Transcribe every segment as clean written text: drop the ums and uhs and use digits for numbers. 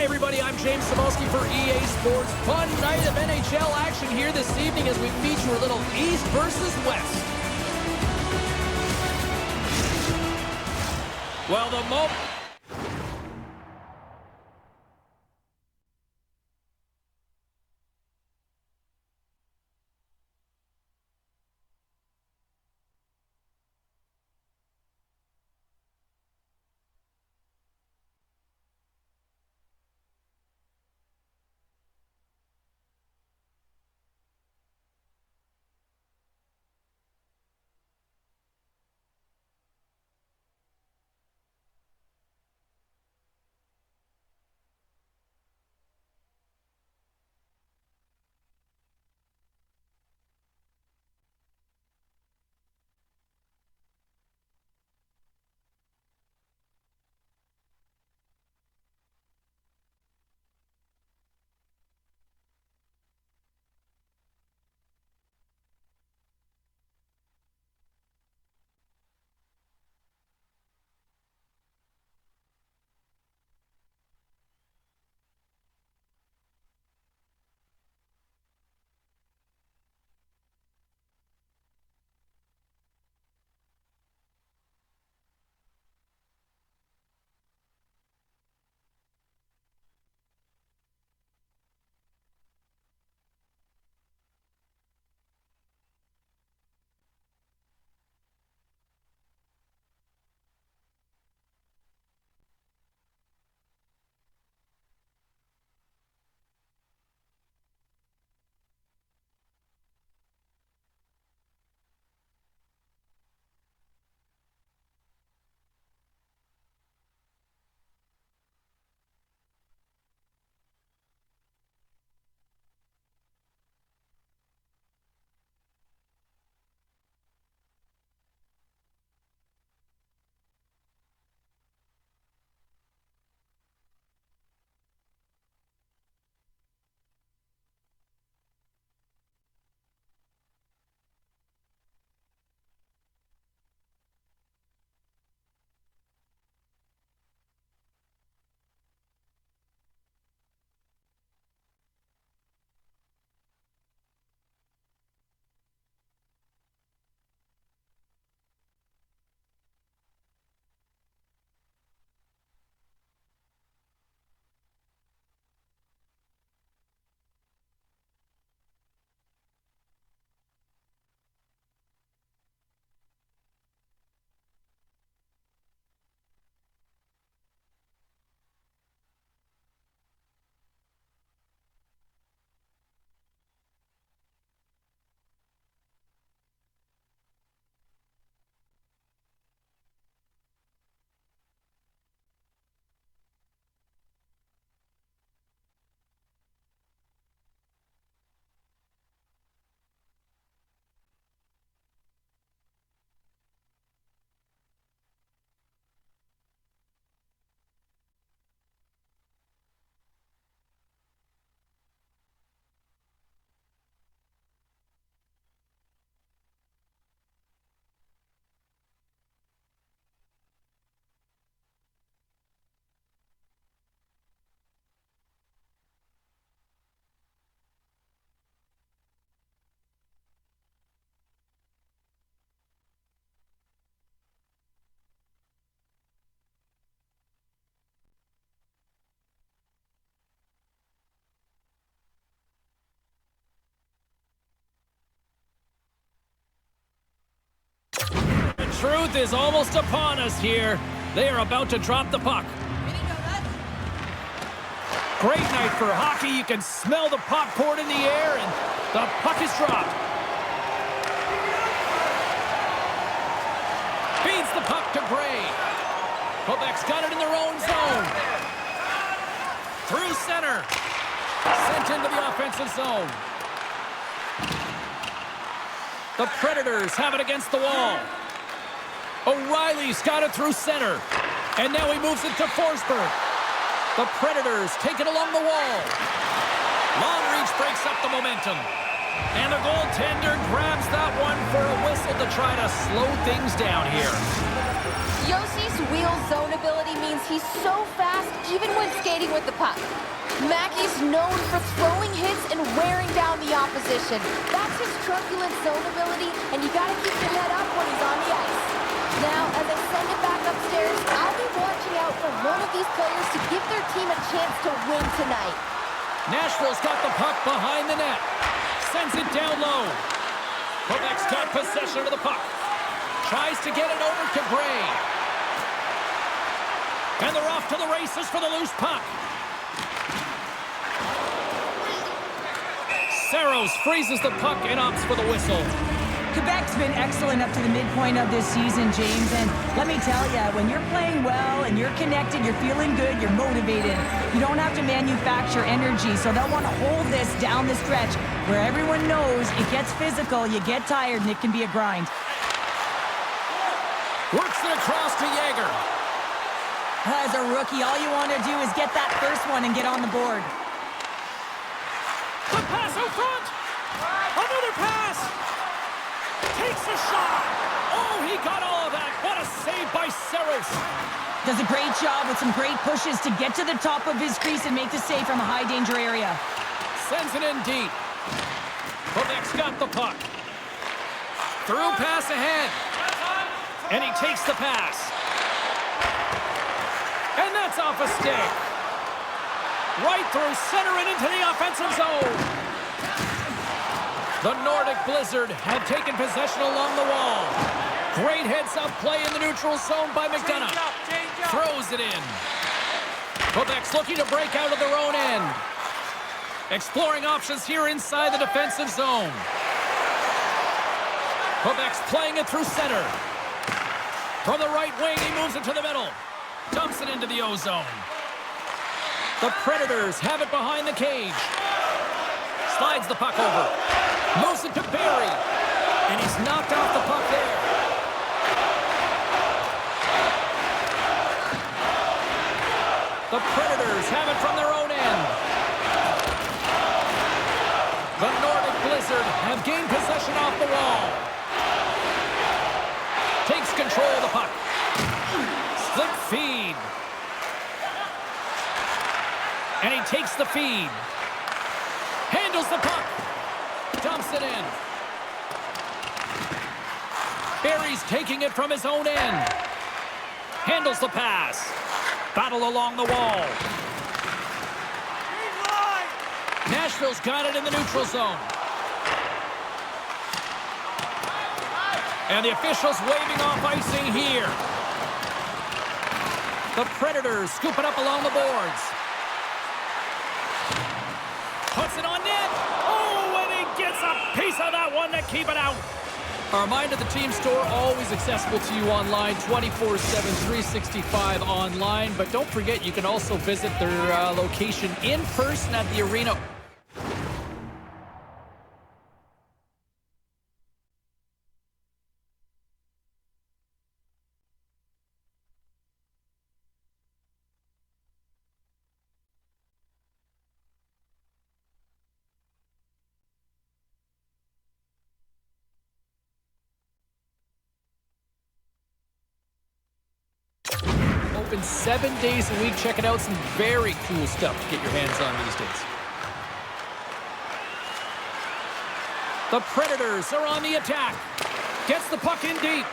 everybody, I'm James Samolsky for EA Sports. Fun night of NHL action here this evening as we feature a little East versus West. Well, the moment... Truth is almost upon us here. They are about to drop the puck. Great night for hockey. You can smell the popcorn in the air, and the puck is dropped. Feeds the puck to Gray. Quebec's got it in their own zone. Through center. Sent into the offensive zone. The Predators have it against the wall. O'Reilly's got it through center. And now he moves it to Forsberg. The Predators take it along the wall. Long reach breaks up the momentum. And the goaltender grabs that one for a whistle to try to slow things down here. Yossi's wheel zone ability means he's so fast even when skating with the puck. Mackey's known for throwing hits and wearing down the opposition. That's his truculent zone ability, and you gotta keep your head up when he's on the ice. Now, as I send it back upstairs, I'll be watching out for one of these players to give their team a chance to win tonight. Nashville's got the puck behind the net. Sends it down low. Quebec's got possession of the puck. Tries to get it over to Gray. And they're off to the races for the loose puck. Saros freezes the puck and opts for the whistle. Quebec's been excellent up to the midpoint of this season, James, and let me tell you, when you're playing well and you're connected, you're feeling good, you're motivated, you don't have to manufacture energy, so they'll want to hold this down the stretch where everyone knows it gets physical, you get tired, and it can be a grind. Works it across to Yager. As a rookie, all you want to do is get that first one and get on the board. The pass out front. Another pass. Takes a shot. Oh, he got all of that. What a save by Saros. Does a great job with some great pushes to get to the top of his crease and make the save from a high-danger area. Sends it in deep. Quebec's got the puck. Through pass ahead. And he takes the pass. And that's off a stick. Right through center and into the offensive zone. The Nordic Blizzard have taken possession along the wall. Great heads-up play in the neutral zone by McDonough. Throws it in. Quebec's looking to break out of their own end. Exploring options here inside the defensive zone. Quebec's playing it through center. From the right wing, he moves it to the middle. Dumps it into the O-zone. The Predators have it behind the cage. Slides the puck over. Moves it to Barry. And he's knocked off the puck there. The Predators have it from their own end. The Nordic Blizzard have gained possession off the wall. Takes control of the puck. Slip feed. And he takes the feed. Handles the puck. Dumps it in. Barry's taking it from his own end. Handles the pass. Battle along the wall. Nashville's got it in the neutral zone. And the officials waving off icing here. The Predators scoop it up along the boards. Puts it on net. Oh, and he gets a piece of that one to keep it out. A reminder, the team store always accessible to you online, 24/7, 365 online. But don't forget, you can also visit their location in person at the arena. Open 7 days a week. Check it out. Some very cool stuff to get your hands on these days. The Predators are on the attack. Gets the puck in deep.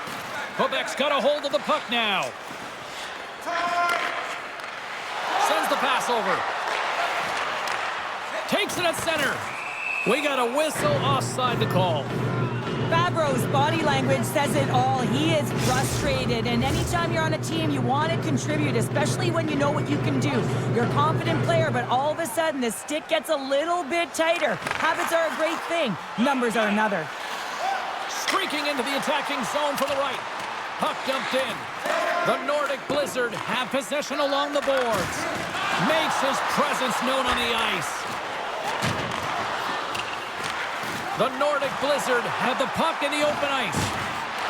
Quebec's got a hold of the puck now. Sends the pass over. Takes it at center. We got a whistle offside to call. Fabro's body language says it all. He is frustrated, and anytime you're on a team, you want to contribute, especially when you know what you can do. You're a confident player, but all of a sudden, the stick gets a little bit tighter. Habits are a great thing. Numbers are another. Streaking into the attacking zone for the right. Puck dumped in. The Nordic Blizzard have possession along the boards. Makes his presence known on the ice. The Nordic Blizzard have the puck in the open ice.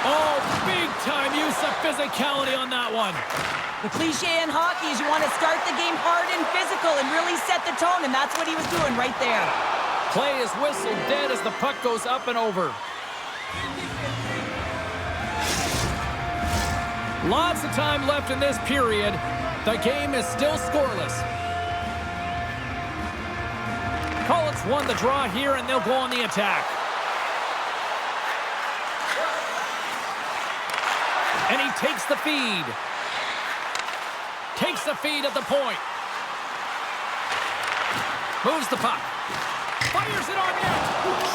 Oh, big-time use of physicality on that one. The cliche in hockey is you want to start the game hard and physical and really set the tone, and that's what he was doing right there. Play is whistled dead as the puck goes up and over. Lots of time left in this period. The game is still scoreless. Collins won the draw here, and they'll go on the attack. And he takes the feed. Takes the feed at the point. Moves the puck. Fires it on net.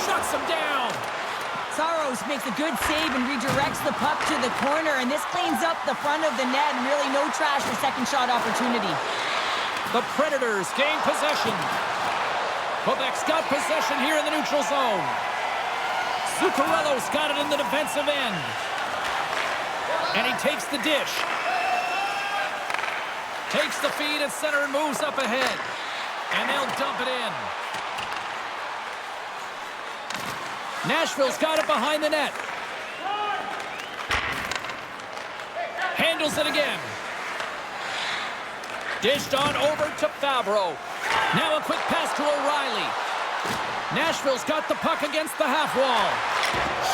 Shuts him down. Saros makes a good save and redirects the puck to the corner, and this cleans up the front of the net, and really no trash for second shot opportunity. The Predators gain possession. Quebec's got possession here in the neutral zone. Zuccarello's got it in the defensive end. And he takes the dish. Takes the feed at center and moves up ahead. And they'll dump it in. Nashville's got it behind the net. Handles it again. Dished on over to Favreau. Now a quick pass to O'Reilly. Nashville's got the puck against the half wall.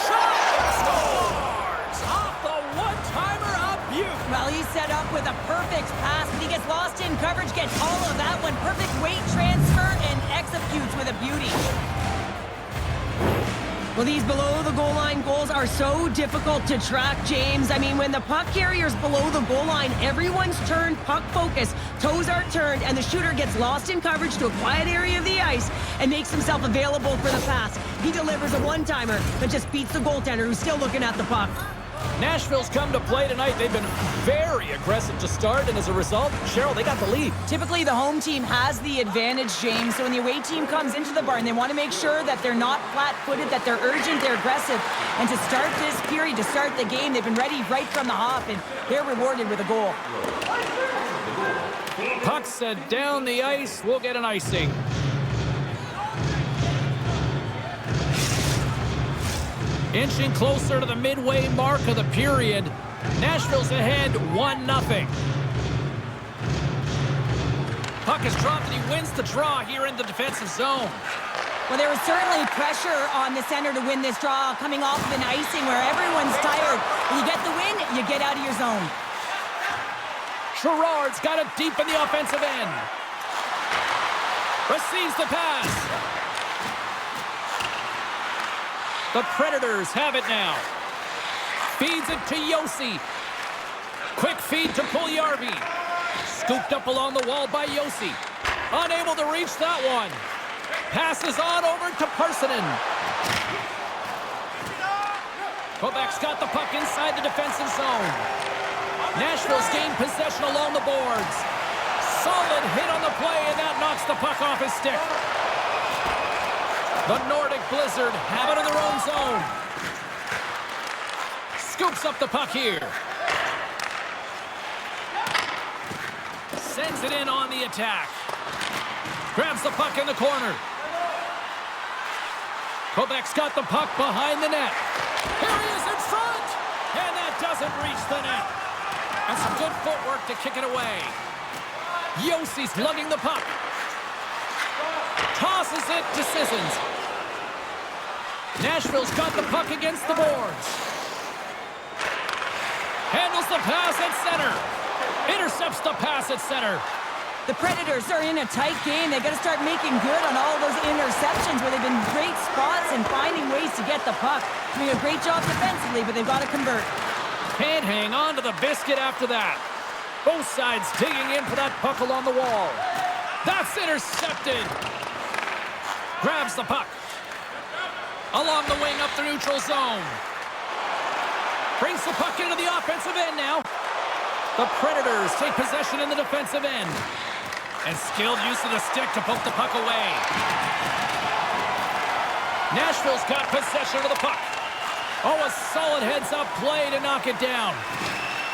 Shot! Scores! Off the one-timer of Butte. Well, he's set up with a perfect pass, but he gets lost in coverage, gets all of that one. Perfect weight transfer and executes with a beauty. Well, these below-the-goal-line goals are so difficult to track, James. I mean, when the puck carrier's below the goal line, everyone's turned puck focus, toes are turned, and the shooter gets lost in coverage to a quiet area of the ice and makes himself available for the pass. He delivers a one-timer that just beats the goaltender who's still looking at the puck. Nashville's come to play tonight. They've been very aggressive to start, and as a result, Cheryl, they got the lead. Typically, the home team has the advantage, James. So when the away team comes into the barn, they want to make sure that they're not flat-footed, that they're urgent, they're aggressive. And to start this period, to start the game, they've been ready right from the hop, and they're rewarded with a goal. Puck set down the ice. We'll get an icing. Inching closer to the midway mark of the period. Nashville's ahead 1-0. Puck is dropped and he wins the draw here in the defensive zone. Well, there was certainly pressure on the center to win this draw, coming off of an icing where everyone's tired. When you get the win, you get out of your zone. Gerard's got it deep in the offensive end. Receives the pass. The Predators have it now. Feeds it to Josi. Quick feed to Puljujarvi. Scooped up along the wall by Josi. Unable to reach that one. Passes on over to Parssinen. Quebec's got the puck inside the defensive zone. Nashville's gained possession along the boards. Solid hit on the play, and that knocks the puck off his stick. The Nordic Blizzard have it in their own zone. Scoops up the puck here. Sends it in on the attack. Grabs the puck in the corner. Quebec's got the puck behind the net. Here he is in front! And that doesn't reach the net. And some good footwork to kick it away. Josi's lugging the puck. Tosses it to Sissons. Nashville's got the puck against the boards. Handles the pass at center. Intercepts the pass at center. The Predators are in a tight game. They got to start making good on all of those interceptions where they've been great spots and finding ways to get the puck. Doing a great job defensively, but they've got to convert. Can't hang on to the biscuit after that. Both sides digging in for that puck along the wall. That's intercepted. Grabs the puck. Along the wing up the neutral zone. Brings the puck into the offensive end now. The Predators take possession in the defensive end. And skilled use of the stick to poke the puck away. Nashville's got possession of the puck. Oh, a solid heads-up play to knock it down.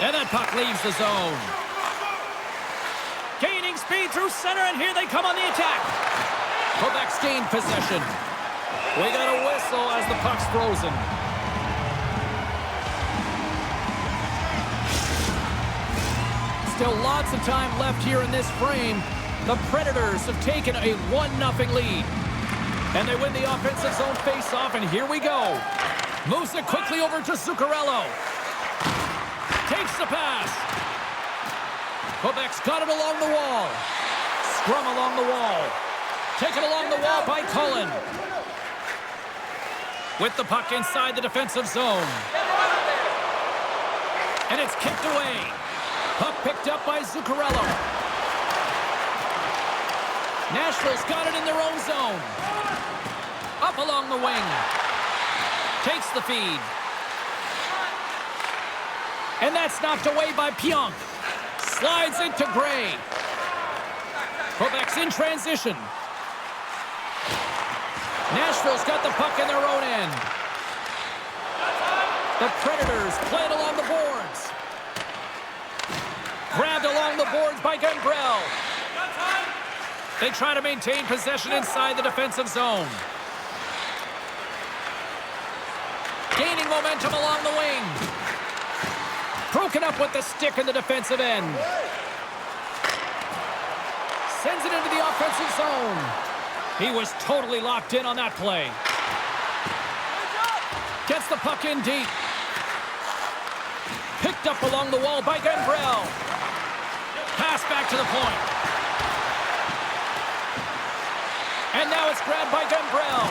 And that puck leaves the zone. Gaining speed through center, and here they come on the attack. Quebec's gained possession. We got a whistle as the puck's frozen. Still lots of time left here in this frame. The Predators have taken a 1-0 lead. And they win the offensive zone face-off, and here we go. Moves it quickly over to Zuccarello. Takes the pass. Quebec's got it along the wall. Scrum along the wall. Taken along the wall by Cullen. With the puck inside the defensive zone. And it's kicked away. Puck picked up by Zuccarello. Nashville's got it in their own zone. Up along the wing. Takes the feed. And that's knocked away by Pionk. Slides into Gray. Quebec's in transition. Nashville's got the puck in their own end. The Predators play it along the boards. Grabbed along the boards by Gambrell. They try to maintain possession inside the defensive zone. Gaining momentum along the wing. Broken up with the stick in the defensive end. Sends it into the offensive zone. He was totally locked in on that play. Gets the puck in deep. Picked up along the wall by Gambrell. Pass back to the point. And now it's grabbed by Gambrell.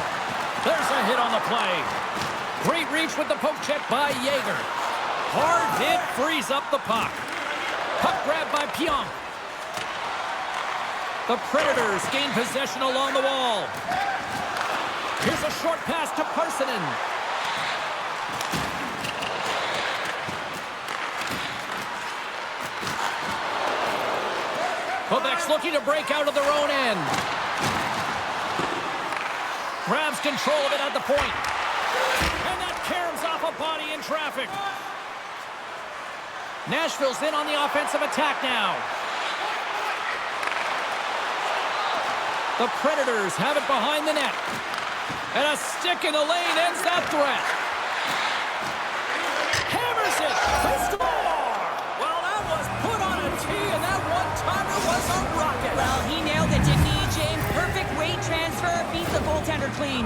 There's a hit on the play. Great reach with the poke check by Yeager. Hard hit frees up the puck. Puck grabbed by Pionk. The Predators gain possession along the wall. Here's a short pass to Parsonen. Quebec's looking to break out of their own end. Grabs control of it at the point. And that caroms off a body in traffic. Nashville's in on the offensive attack now. The Predators have it behind the net. And a stick in the lane ends that threat. Hammers it. They score! Well, that was put on a tee, and that one-timer was a rocket. Well, he nailed it, didn't he, James? Perfect weight transfer, beat the goaltender clean.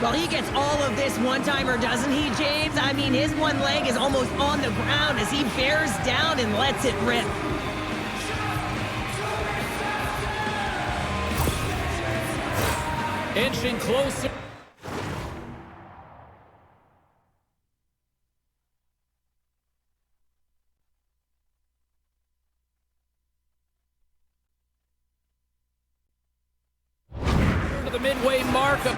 Well, he gets all of this one-timer, doesn't he, James? I mean, his one leg is almost on the ground as he bears down and lets it rip. Inching closer. To the midway mark of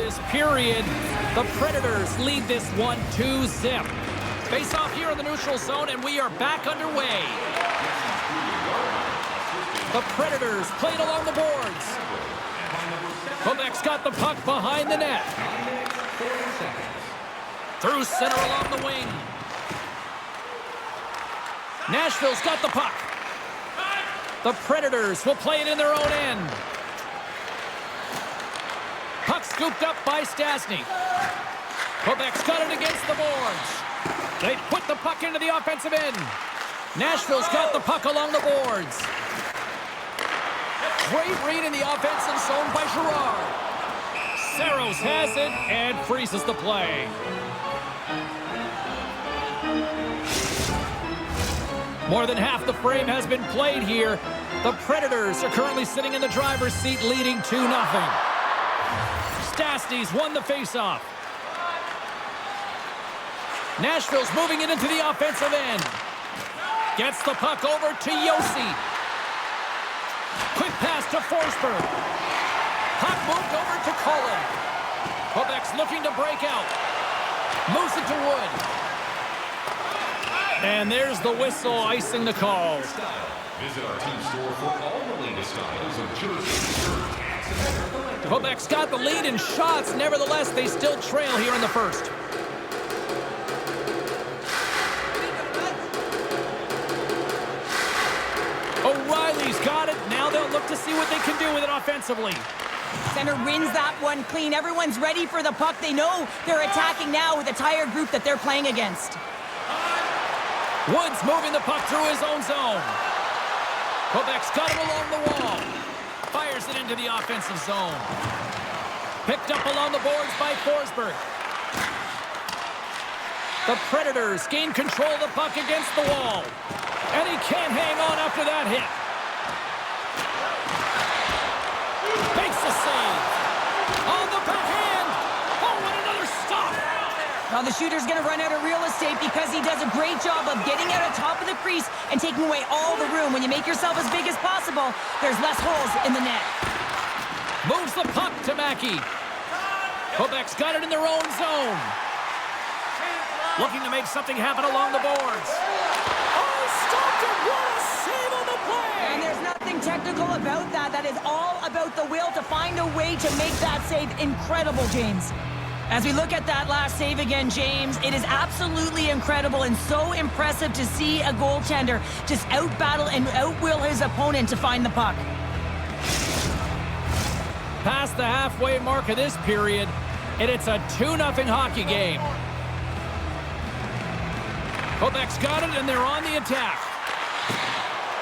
this period. The Predators lead this one 2-zip. Face off here in the neutral zone, and we are back underway. The Predators played along the boards. Quebec's got the puck behind the net. Through center along the wing. Nashville's got the puck. The Predators will play it in their own end. Puck scooped up by Stastny. Quebec's got it against the boards. They put the puck into the offensive end. Nashville's got the puck along the boards. Great read in the offensive zone by Girard. Saros has it and freezes the play. More than half the frame has been played here. The Predators are currently sitting in the driver's seat, leading 2-0. Stastny's won the faceoff. Nashville's moving it into the offensive end. Gets the puck over to Josi. Quick pass to Forsberg. Puck moved over to Cullen. Quebec's looking to break out. Moves it to Wood. And there's the whistle icing the call. Visit our team store for all the latest styles of jerseys, shirts, hats, and more. Quebec's got the lead in shots. Nevertheless, they still trail here in the first. O'Reilly's got it. Now they'll look to see what they can do with it offensively. Center wins that one clean. Everyone's ready for the puck. They know they're attacking now with a tired group that they're playing against. Woods moving the puck through his own zone. Quebec's got him along the wall. Fires it into the offensive zone. Picked up along the boards by Forsberg. The Predators gain control of the puck against the wall. And he can't hang on after that hit. Makes the save. On the backhand. Oh, what another stop. Now the shooter's going to run out of real estate because he does a great job of getting out on top of the crease and taking away all the room. When you make yourself as big as possible, there's less holes in the net. Moves the puck to Mackey. Quebec's got it in their own zone. Looking to make something happen along the boards. Oh, stopped it. What a save on the play. And there's nothing technical about that. That is all about the will to find a way to make that save incredible, James. As we look at that last save again, James, it is absolutely incredible and so impressive to see a goaltender just out-battle and out-will his opponent to find the puck. Past the halfway mark of this period, and it's a 2-0 hockey game. Quebec's got it, and they're on the attack.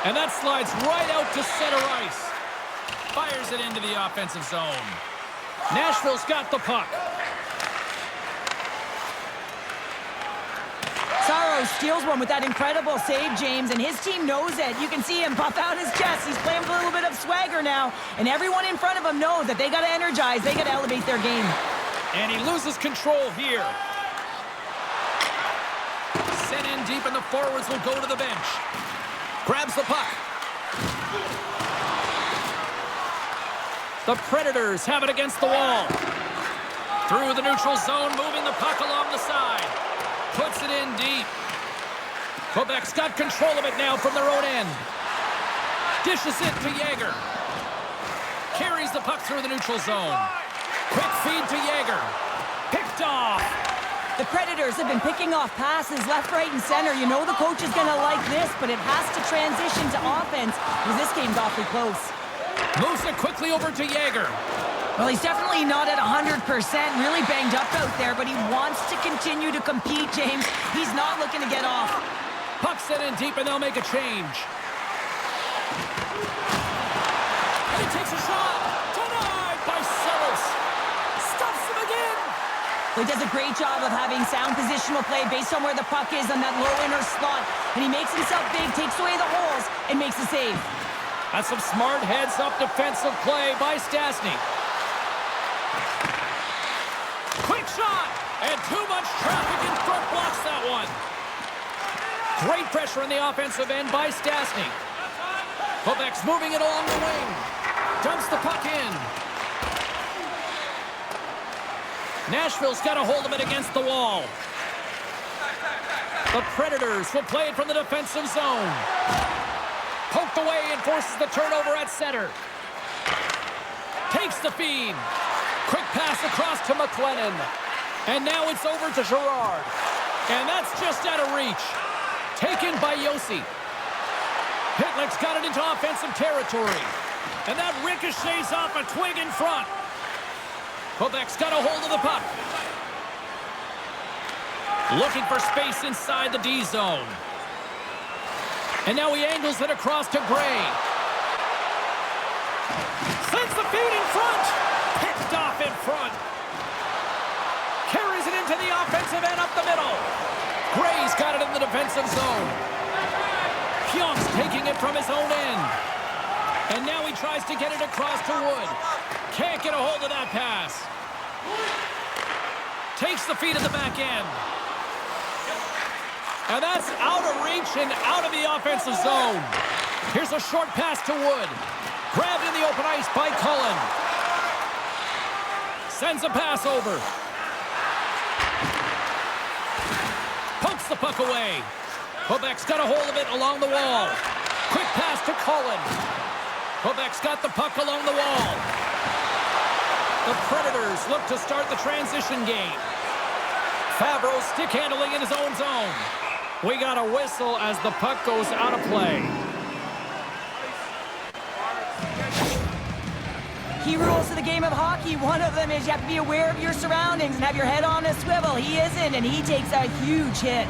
And that slides right out to center ice. Fires it into the offensive zone. Nashville's got the puck. Saros steals one with that incredible save, James, and his team knows it. You can see him puff out his chest. He's playing with a little bit of swagger now, and everyone in front of him knows that they got to energize. They got to elevate their game. And he loses control here. Sent in deep, and the forwards will go to the bench. Grabs the puck. The Predators have it against the wall. Through the neutral zone, moving the puck along the side. Puts it in deep. Quebec's got control of it now from their own end. Dishes it to Yager. Carries the puck through the neutral zone. Quick feed to Yager. Picked off. The Predators have been picking off passes left, right, and center. You know the coach is going to like this, but it has to transition to offense because this game's awfully close. Moves it quickly over to Yager. Well, he's definitely not at 100%, really banged up out there, but he wants to continue to compete, James. He's not looking to get off. Puck sent in deep, and they'll make a change. And he takes a shot. Denied by Saros. Stuffs him again. He does a great job of having sound positional play based on where the puck is on that low inner slot. And he makes himself big, takes away the holes, and makes the save. That's some smart heads-up defensive play by Stastny. Quick shot, and too much traffic in front blocks that one. Great pressure on the offensive end by Stastny. Quebec's moving it along the wing. Dumps the puck in. Nashville's got a hold of it against the wall. The Predators will play it from the defensive zone. Poked away and forces the turnover at center. Takes the feed. Quick pass across to McLennan. And now it's over to Girard. And that's just out of reach. Taken by Yossi. Pitlick's got it into offensive territory. And that ricochets off a twig in front. Quebec's got a hold of the puck. Looking for space inside the D zone. And now he angles it across to Gray. Sends the feed in front. Picked off in front. Carries it into the offensive end up the middle. Gray's got it in the defensive zone. Pionk's taking it from his own end. And now he tries to get it across to Wood. Can't get a hold of that pass. Takes the feed at the back end. And that's out of reach and out of the offensive zone. Here's a short pass to Wood. Grabbed in the open ice by Cullen. Sends a pass over. Pokes the puck away. Quebec's got a hold of it along the wall. Quick pass to Cullen. Quebec's got the puck along the wall. The Predators look to start the transition game. Favreau stick handling in his own zone. We got a whistle as the puck goes out of play. Key rules of the game of hockey. One of them is you have to be aware of your surroundings and have your head on a swivel. He isn't, and he takes a huge hit.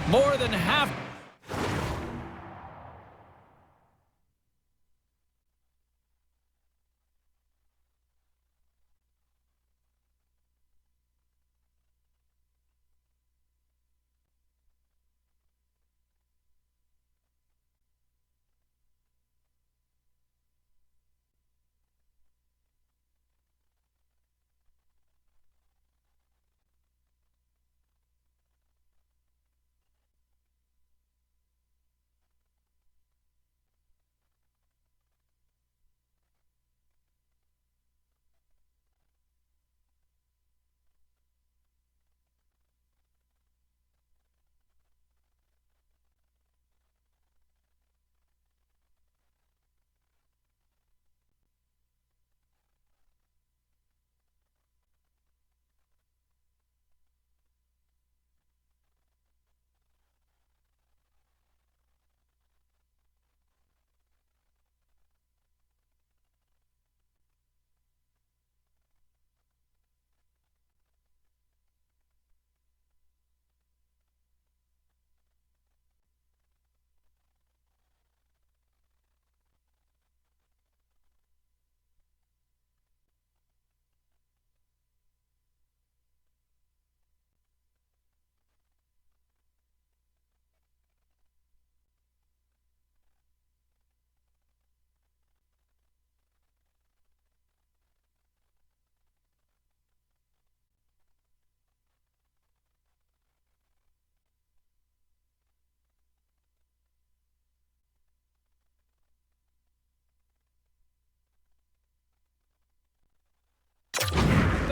More than half.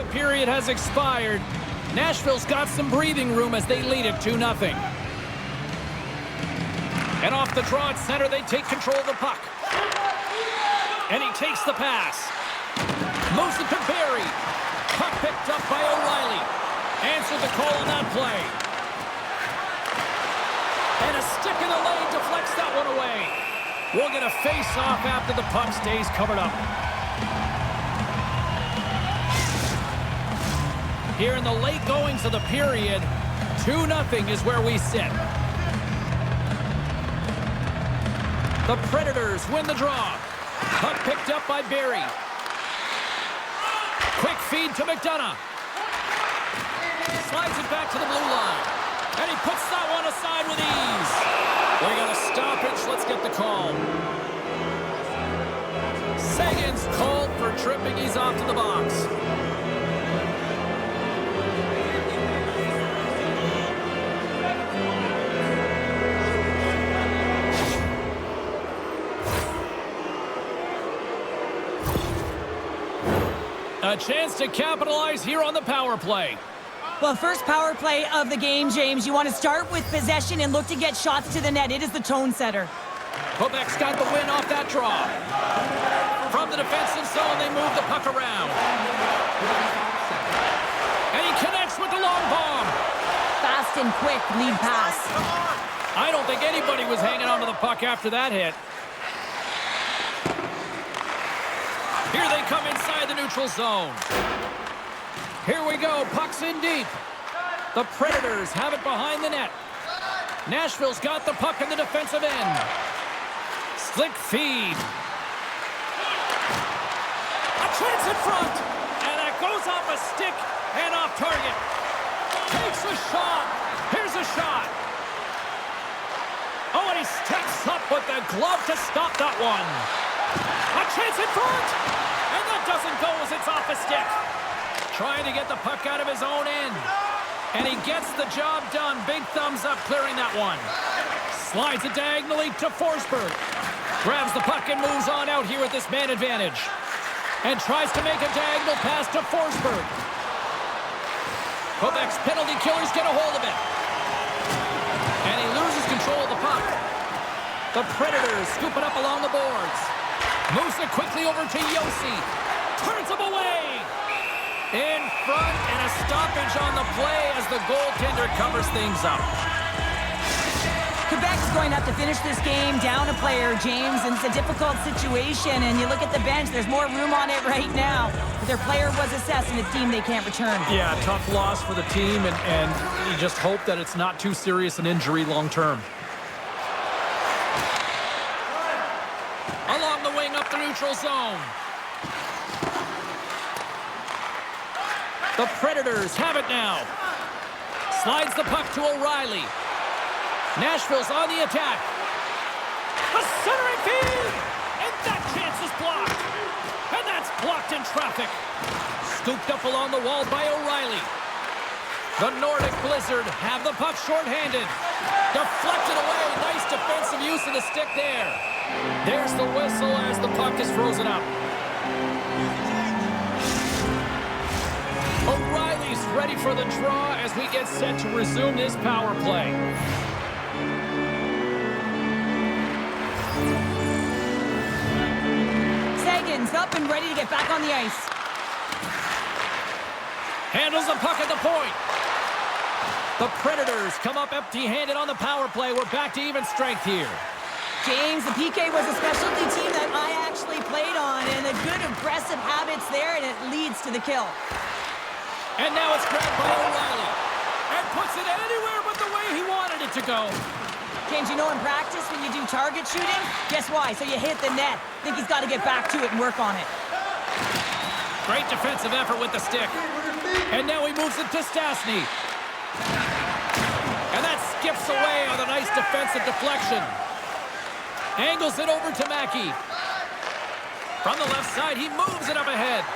Period has expired. Nashville's got some breathing room as they lead it 2-0. And off the draw at center, they take control of the puck. And he takes the pass. Moves it to Barry. Puck picked up by O'Reilly. Answered the call on that play. And a stick in the lane deflects that one away. We'll get a face-off after the puck stays covered up. Here in the late goings of the period, 2-0 is where we sit. The Predators win the draw. Puck picked up by Barry. Quick feed to McDonough. Slides it back to the blue line. And he puts that one aside with ease. We got a stoppage. Let's get the call. Seguin's called for tripping. He's off to the box. A chance to capitalize here on the power play. Well, first power play of the game, James. You want to start with possession and look to get shots to the net. It is the tone setter. Quebec's got the win off that draw. From the defensive zone, they move the puck around. And he connects with the long bomb. Fast and quick lead pass. I don't think anybody was hanging onto the puck after that hit. Here they come inside the neutral zone. Here we go, puck's in deep. The Predators have it behind the net. Nashville's got the puck in the defensive end. Slick feed. A chance in front. And that goes off a stick and off target. Takes a shot. Here's a shot. Oh, and he steps up with the glove to stop that one. A chance in front. And that doesn't go as it's off a stick. Trying to get the puck out of his own end. And he gets the job done. Big thumbs up clearing that one. Slides it diagonally to Forsberg. Grabs the puck and moves on out here with this man advantage. And tries to make a diagonal pass to Forsberg. Quebec's penalty killers get a hold of it. And he loses control of the puck. The Predators scoop it up along the boards. Moves it quickly over to Yossi. Turns him away. In front, and a stoppage on the play as the goaltender covers things up. Quebec's going to have to finish this game down a player, James, and it's a difficult situation. And you look at the bench, there's more room on it right now. But their player was assessed, and it's team they can't return. Yeah, tough loss for the team, and you just hope that it's not too serious an injury long term. Along the wing up the neutral zone. The Predators have it now. Slides the puck to O'Reilly. Nashville's on the attack. A centering feed! And that chance is blocked. And that's blocked in traffic. Scooped up along the wall by O'Reilly. The Nordic Blizzard have the puck shorthanded. Deflected away. Nice defensive use of the stick there. There's the whistle as the puck is frozen up. O'Reilly's ready for the draw as we get set to resume this power play. Sagan's up and ready to get back on the ice. Handles the puck at the point. The Predators come up empty-handed on the power play. We're back to even strength here. James, the PK was a specialty team that I actually played on, and the good aggressive habits there, and it leads to the kill. And now it's grabbed by O'Reilly. And puts it anywhere but the way he wanted it to go. James, you know in practice when you do target shooting, guess why? So you hit the net. Think he's got to get back to it and work on it. Great defensive effort with the stick. And now he moves it to Stastny. And that skips away on a nice defensive deflection. Angles it over to Mackey. From the left side, he moves it up ahead.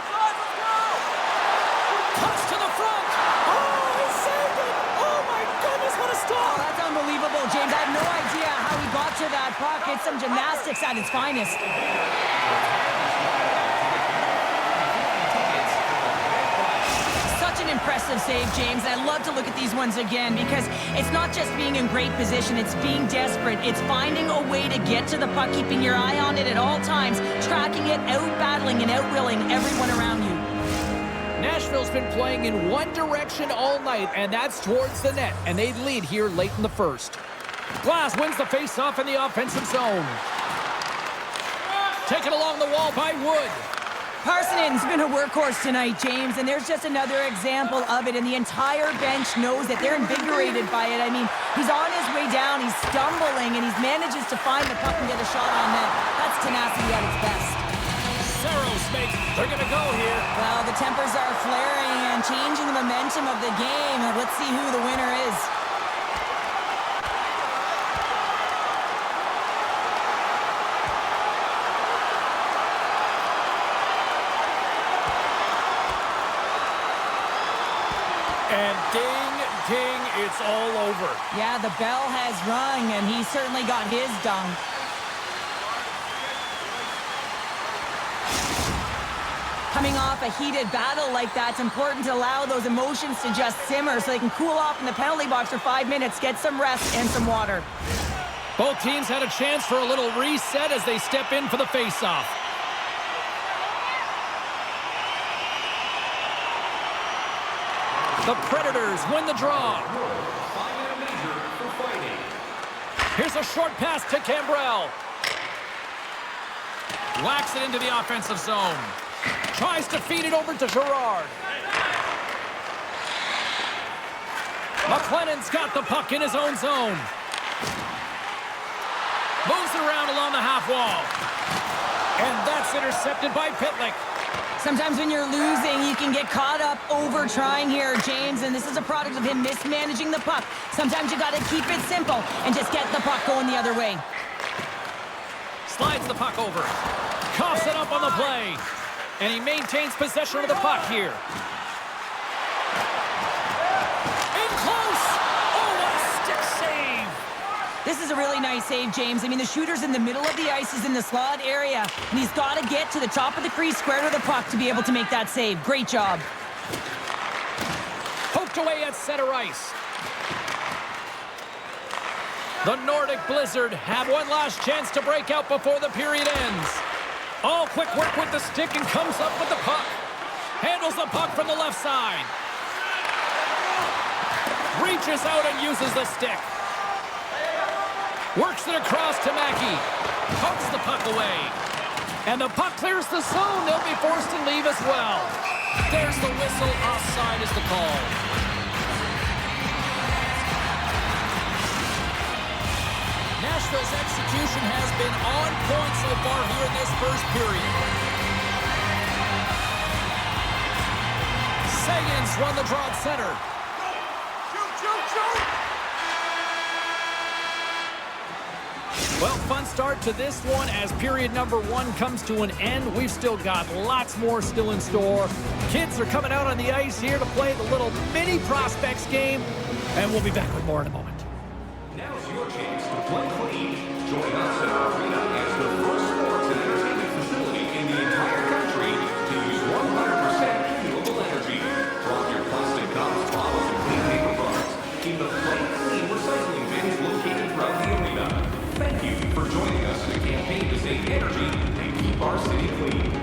Cuts to the front. Oh, he saved it. Oh, my goodness, what a Oh, stop. that's unbelievable, James. I have no idea how he got to that puck. It's some gymnastics at its finest. Such an impressive save, James. I love to look at these ones again because it's not just being in great position. It's being desperate. It's finding a way to get to the puck, keeping your eye on it at all times, tracking it, out-battling and out-willing everyone around you. Nashville's been playing in one direction all night, and that's towards the net, and they lead here late in the first. Glass wins the face-off in the offensive zone. Taken along the wall by Wood. Parsonen's been a workhorse tonight, James, and there's just another example of it, and the entire bench knows that they're invigorated by it. I mean, he's on his way down, he's stumbling, and he manages to find the puck and get a shot on net. That's tenacity at its best. Saros makes, they're going to go here. Well, the tempers are flaring and changing the momentum of the game. Let's see who the winner is. And ding, ding, it's all over. Yeah, the bell has rung, and he certainly got his dung. Coming off a heated battle like that, it's important to allow those emotions to just simmer so they can cool off in the penalty box for 5 minutes, get some rest and some water. Both teams had a chance for a little reset as they step in for the face-off. The Predators win the draw. Here's a short pass to Cambrell. Whacks it into the offensive zone. Tries to feed it over to Gerard. McLennan's got the puck in his own zone. Moves it around along the half wall. And that's intercepted by Pitlick. Sometimes when you're losing, you can get caught up over trying here, James, and this is a product of him mismanaging the puck. Sometimes you got to keep it simple and just get the puck going the other way. Slides the puck over. Coughs it up on the play. And he maintains possession of the puck here. In close! Oh, what a stick save! This is a really nice save, James. I mean, the shooter's in the middle of the ice. He's in the slot area, and he's got to get to the top of the crease square to the puck to be able to make that save. Great job. Poked away at center ice. The Nordic Blizzard have one last chance to break out before the period ends. All quick work with the stick and comes up with the puck. Handles the puck from the left side. Reaches out and uses the stick. Works it across to Mackey. Pokes the puck away. And the puck clears the zone. They'll be forced to leave as well. There's the whistle. Offside is the call. Nashville's execution has been on point so far here in this first period. Sagan's run the draw at center. Well, fun start to this one as period number 1 comes to an end. We've still got lots more still in store. Kids are coming out on the ice here to play the little mini prospects game, and we'll be back with more in a moment. Now's your chance to play clean. Join us at our arena as the first sports and entertainment facility in the entire country to use 100% renewable energy. Drop your plastic cups, bottles, and clean paper products in the Play Clean recycling bins located throughout the arena. Thank you for joining us in a campaign to save energy and keep our city clean.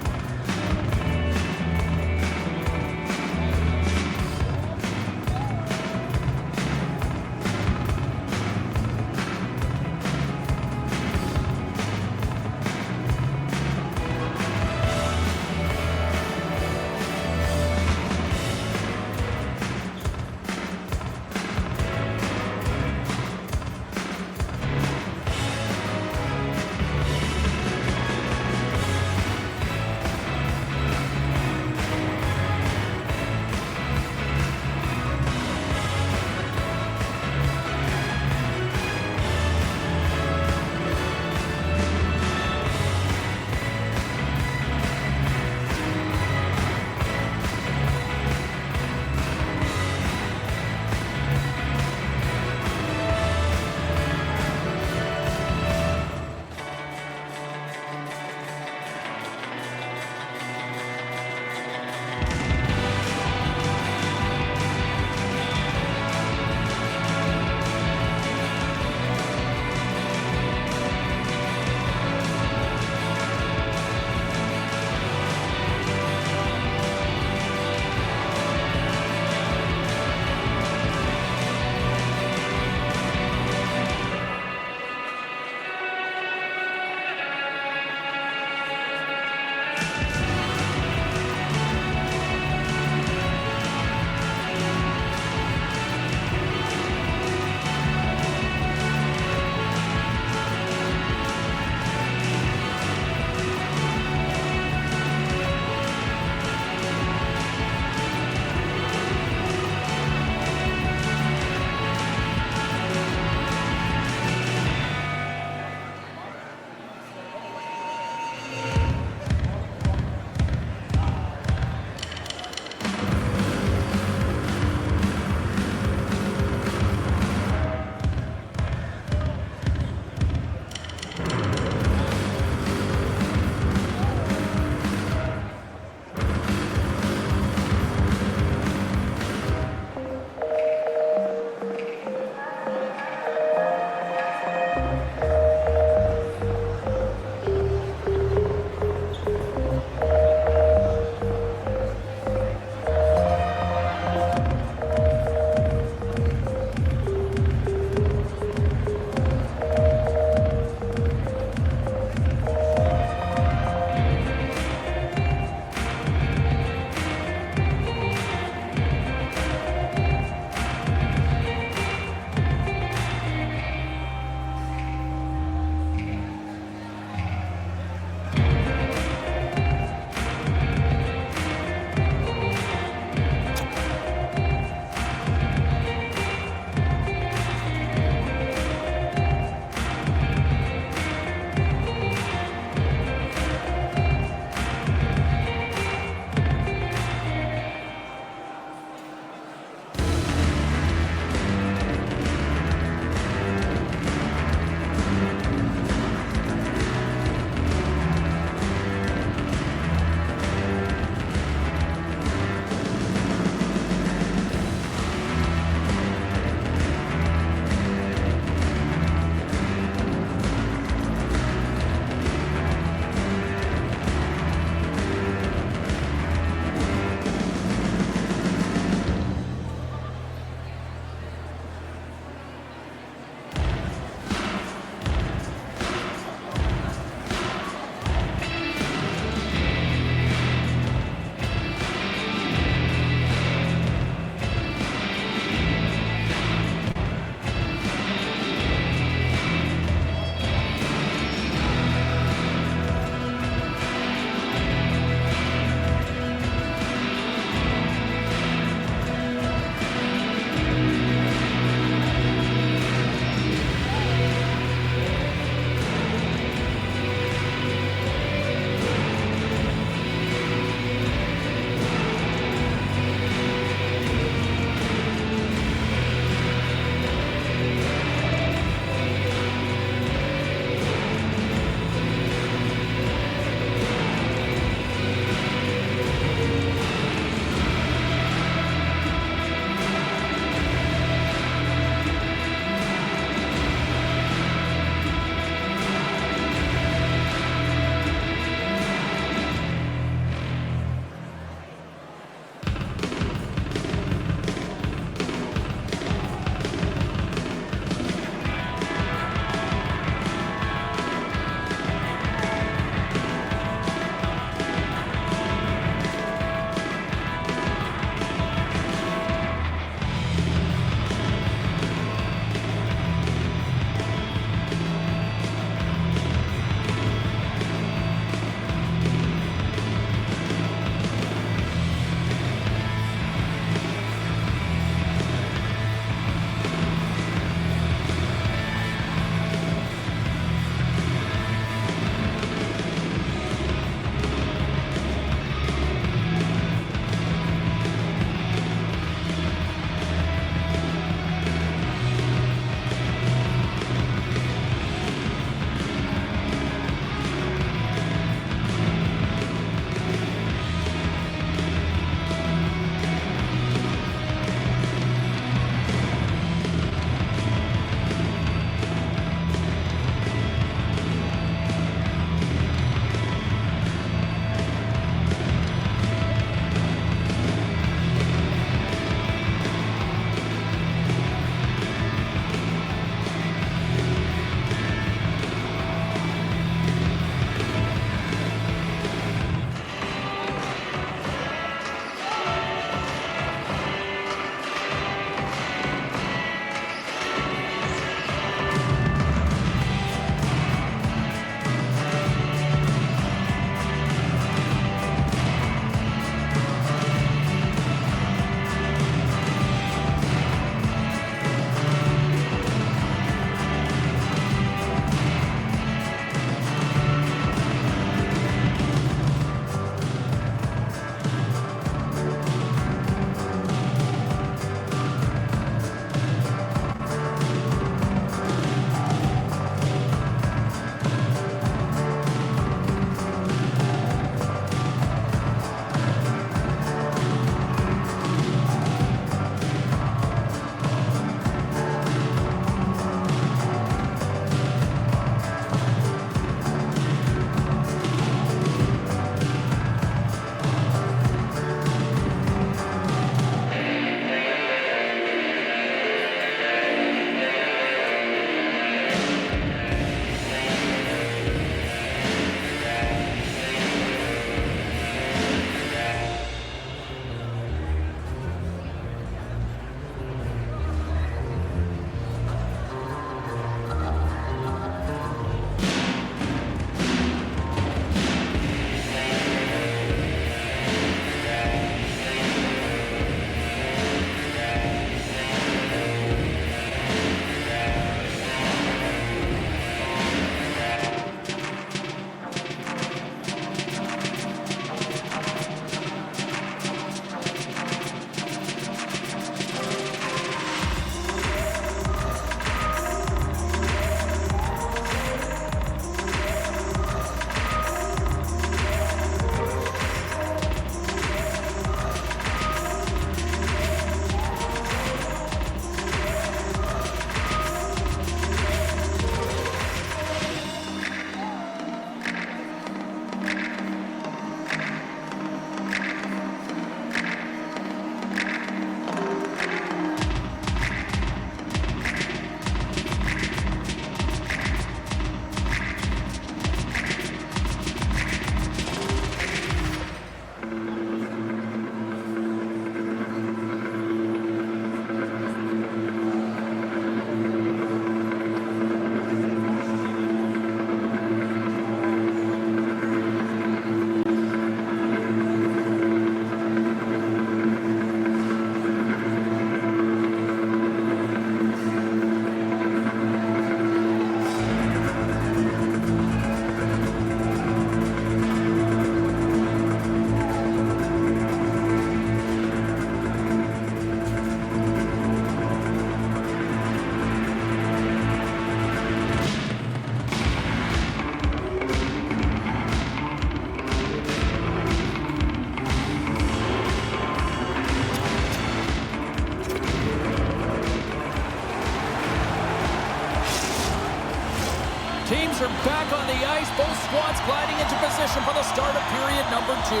Teams are back on the ice. Both squads gliding into position for the start of period number 2.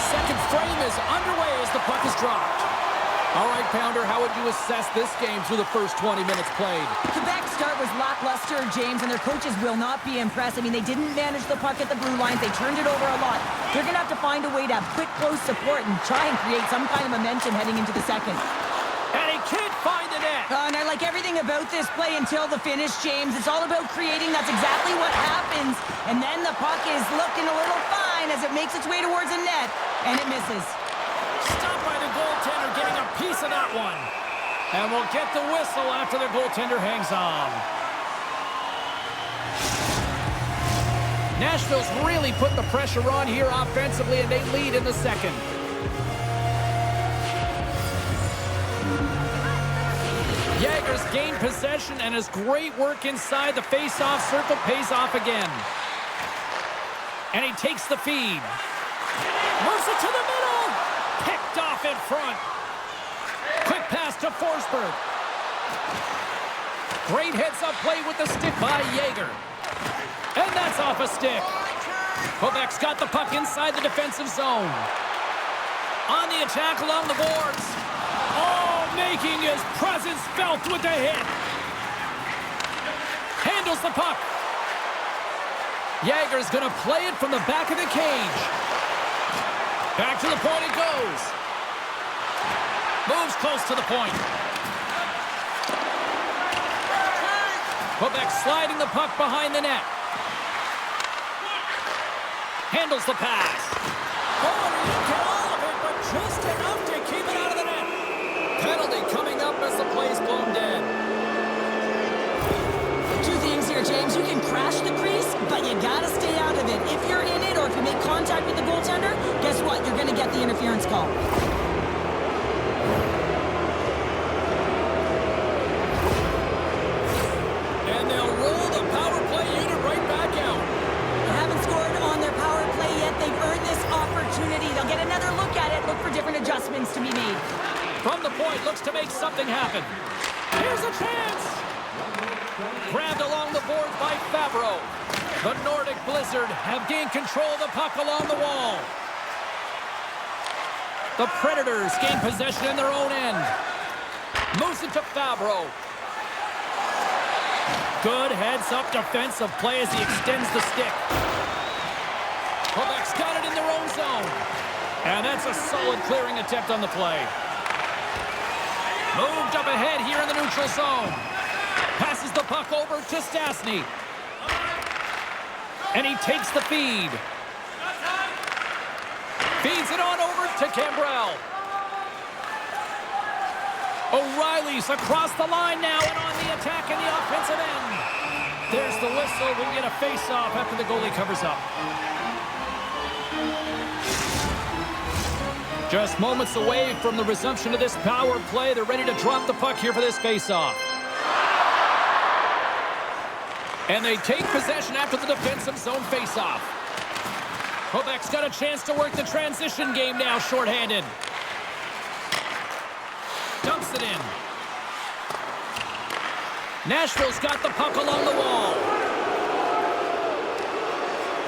Second frame is underway as the puck is dropped. All right, Pounder, how would you assess this game through the first 20 minutes played? Quebec's start was lackluster, James, and their coaches will not be impressed. I mean, they didn't manage the puck at the blue lines. They turned it over a lot. They're going to have to find a way to have quick, close support and try and create some kind of momentum heading into the second. And he can't find the net. And I like everything about this play until the finish, James. It's all about creating. That's exactly what happens. And then the puck is looking a little fine as it makes its way towards the net, and it misses. Stopped by the goaltender, getting a piece of that one. And we'll get the whistle after the goaltender hangs on. Nashville's really put the pressure on here offensively, and they lead in the second. Jaeger's gained possession, and his great work inside the face-off circle pays off again. And he takes the feed. Moves it to the middle. Picked off in front. Quick pass to Forsberg. Great heads-up play with the stick by Jaeger. And that's off a stick. Quebec's got the puck inside the defensive zone. On the attack along the boards. Oh, making his presence felt with the hit. Handles the puck. Jaeger's going to play it from the back of the cage. Back to the point it goes. Moves close to the point. Quebec sliding the puck behind the net. Handles the pass. Oh, and he didn't get all of it, but just enough to keep it out of the net. Penalty coming up as the play's blown dead. Two things here, James. You can crash the crease, but you gotta stay out of it. If you're in it or if you make contact with the goaltender, guess what? You're gonna get the interference call. And they'll roll the power play unit right back out. They haven't scored on their power play yet. They've earned this opportunity. They'll get another look at it, look for different adjustments to be made. From the point, looks to make something happen. Here's a chance. Grabbed along the board by Favreau. The Nordic Blizzard have gained control of the puck along the wall. The Predators gain possession in their own end. Moves it to Favreau. Good heads-up defensive play as he extends the stick. Quebec's got it in their own zone. And that's a solid clearing attempt on the play. Moved up ahead here in the neutral zone. Passes the puck over to Stastny. And he takes the feed. Feeds it on over to Cambrell. O'Reilly's across the line now and on the attack in the offensive end. There's the whistle. We'll get a face-off after the goalie covers up. Just moments away from the resumption of this power play. They're ready to drop the puck here for this face-off. And they take possession after the defensive zone face-off. Quebec's got a chance to work the transition game now, shorthanded. Dumps it in. Nashville's got the puck along the wall.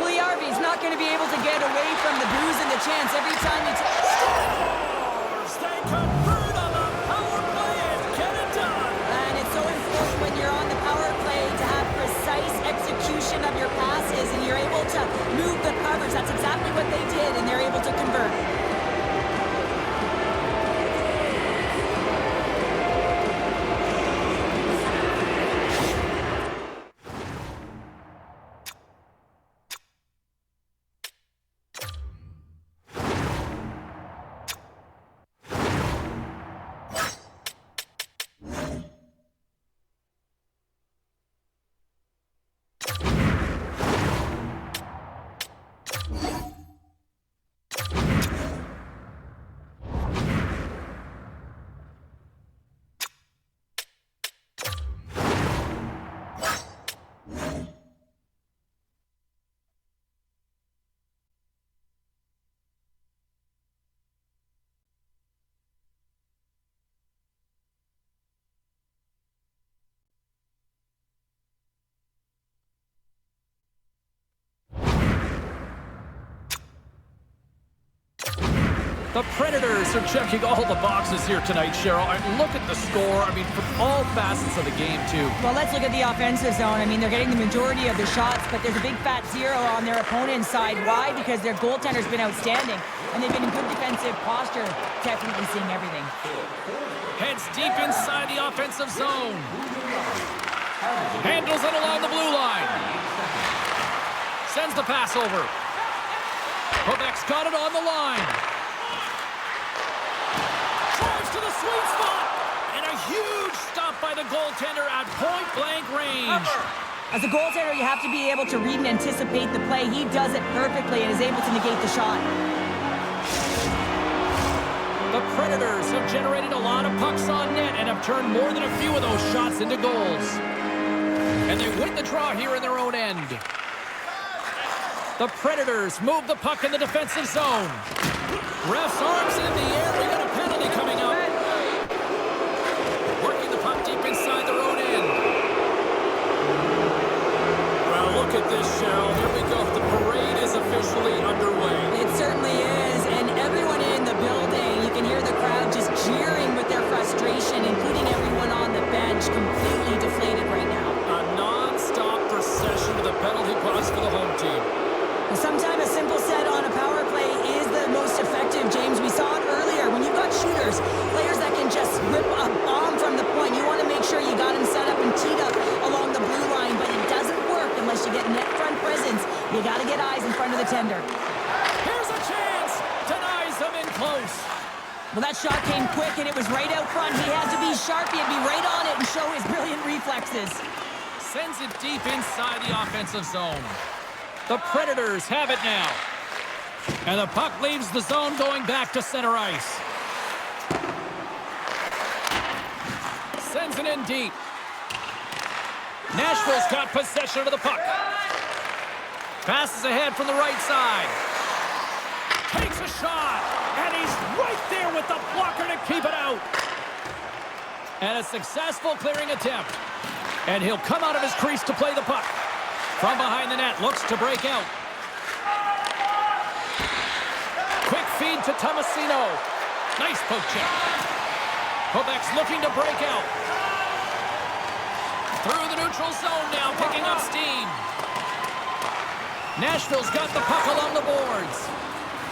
Puljujärvi's not going to be able to get away from the booze and the chance every time he Scores! They convert on the power play and get it done. And it's so important when you're on the power play to have precise execution of your passes and you're able to move the coverage. That's exactly what they did, and they're able to convert. The Predators are checking all the boxes here tonight, Cheryl. And look at the score. I mean, from all facets of the game, too. Well, let's look at the offensive zone. I mean, they're getting the majority of the shots, but there's a big fat zero on their opponent's side. Why? Because their goaltender's been outstanding, and they've been in good defensive posture, definitely seeing everything. Heads deep inside the offensive zone. Handles it along the blue line. Sends the pass over. Quebec's got it on the line. Drives to the sweet spot. And a huge stop by the goaltender at point-blank range. As a goaltender, you have to be able to read and anticipate the play. He does it perfectly and is able to negate the shot. The Predators have generated a lot of pucks on net and have turned more than a few of those shots into goals. And they win the draw here in their own end. The Predators move the puck in the defensive zone. Ref's arms in the air. We got a penalty coming up. Working the puck deep inside their own end. Well, look at this, Cheryl. Here we go. The parade is officially underway. It certainly is, and everyone in the building, you can hear the crowd just jeering with their frustration, including everyone on the bench, completely deflated right now. A non-stop procession to the penalty box for the home team. Sometimes a simple set on a power play is the most effective, James. We saw it earlier. When you've got shooters, players that can just rip a bomb from the point, you want to make sure you got them set up and teed up along the blue line, but it doesn't work unless you get net front presence. You got to get eyes in front of the tender. Here's a chance. Denies them in close. Well, that shot came quick, and it was right out front. He had to be sharp. He had to be right on it and show his brilliant reflexes. Sends it deep inside the offensive zone. The Predators have it now. And the puck leaves the zone going back to center ice. Sends it in deep. Nashville's got possession of the puck. Passes ahead from the right side. Takes a shot. And he's right there with the blocker to keep it out. And a successful clearing attempt. And he'll come out of his crease to play the puck. From behind the net, looks to break out. Quick feed to Tomasino. Nice poke check. Quebec's looking to break out. Through the neutral zone now, picking up steam. Nashville's got the puck along the boards.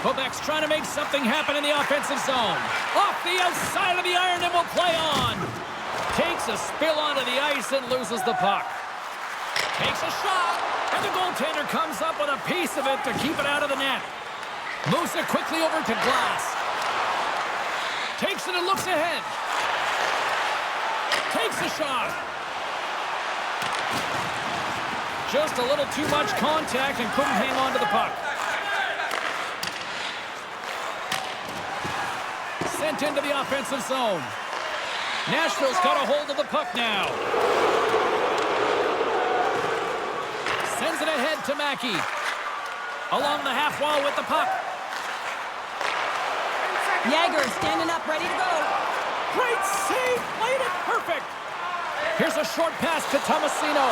Quebec's trying to make something happen in the offensive zone. Off the outside of the iron and will play on. Takes a spill onto the ice and loses the puck. Takes a shot, and the goaltender comes up with a piece of it to keep it out of the net. Moves it quickly over to Glass. Takes it and looks ahead. Takes a shot. Just a little too much contact and couldn't hang on to the puck. Sent into the offensive zone. Nashville's got a hold of the puck now. Sends it ahead to Mackey. Along the half wall with the puck. Jagger standing up, ready to go. Great save! Played it perfect! Here's a short pass to Tomasino.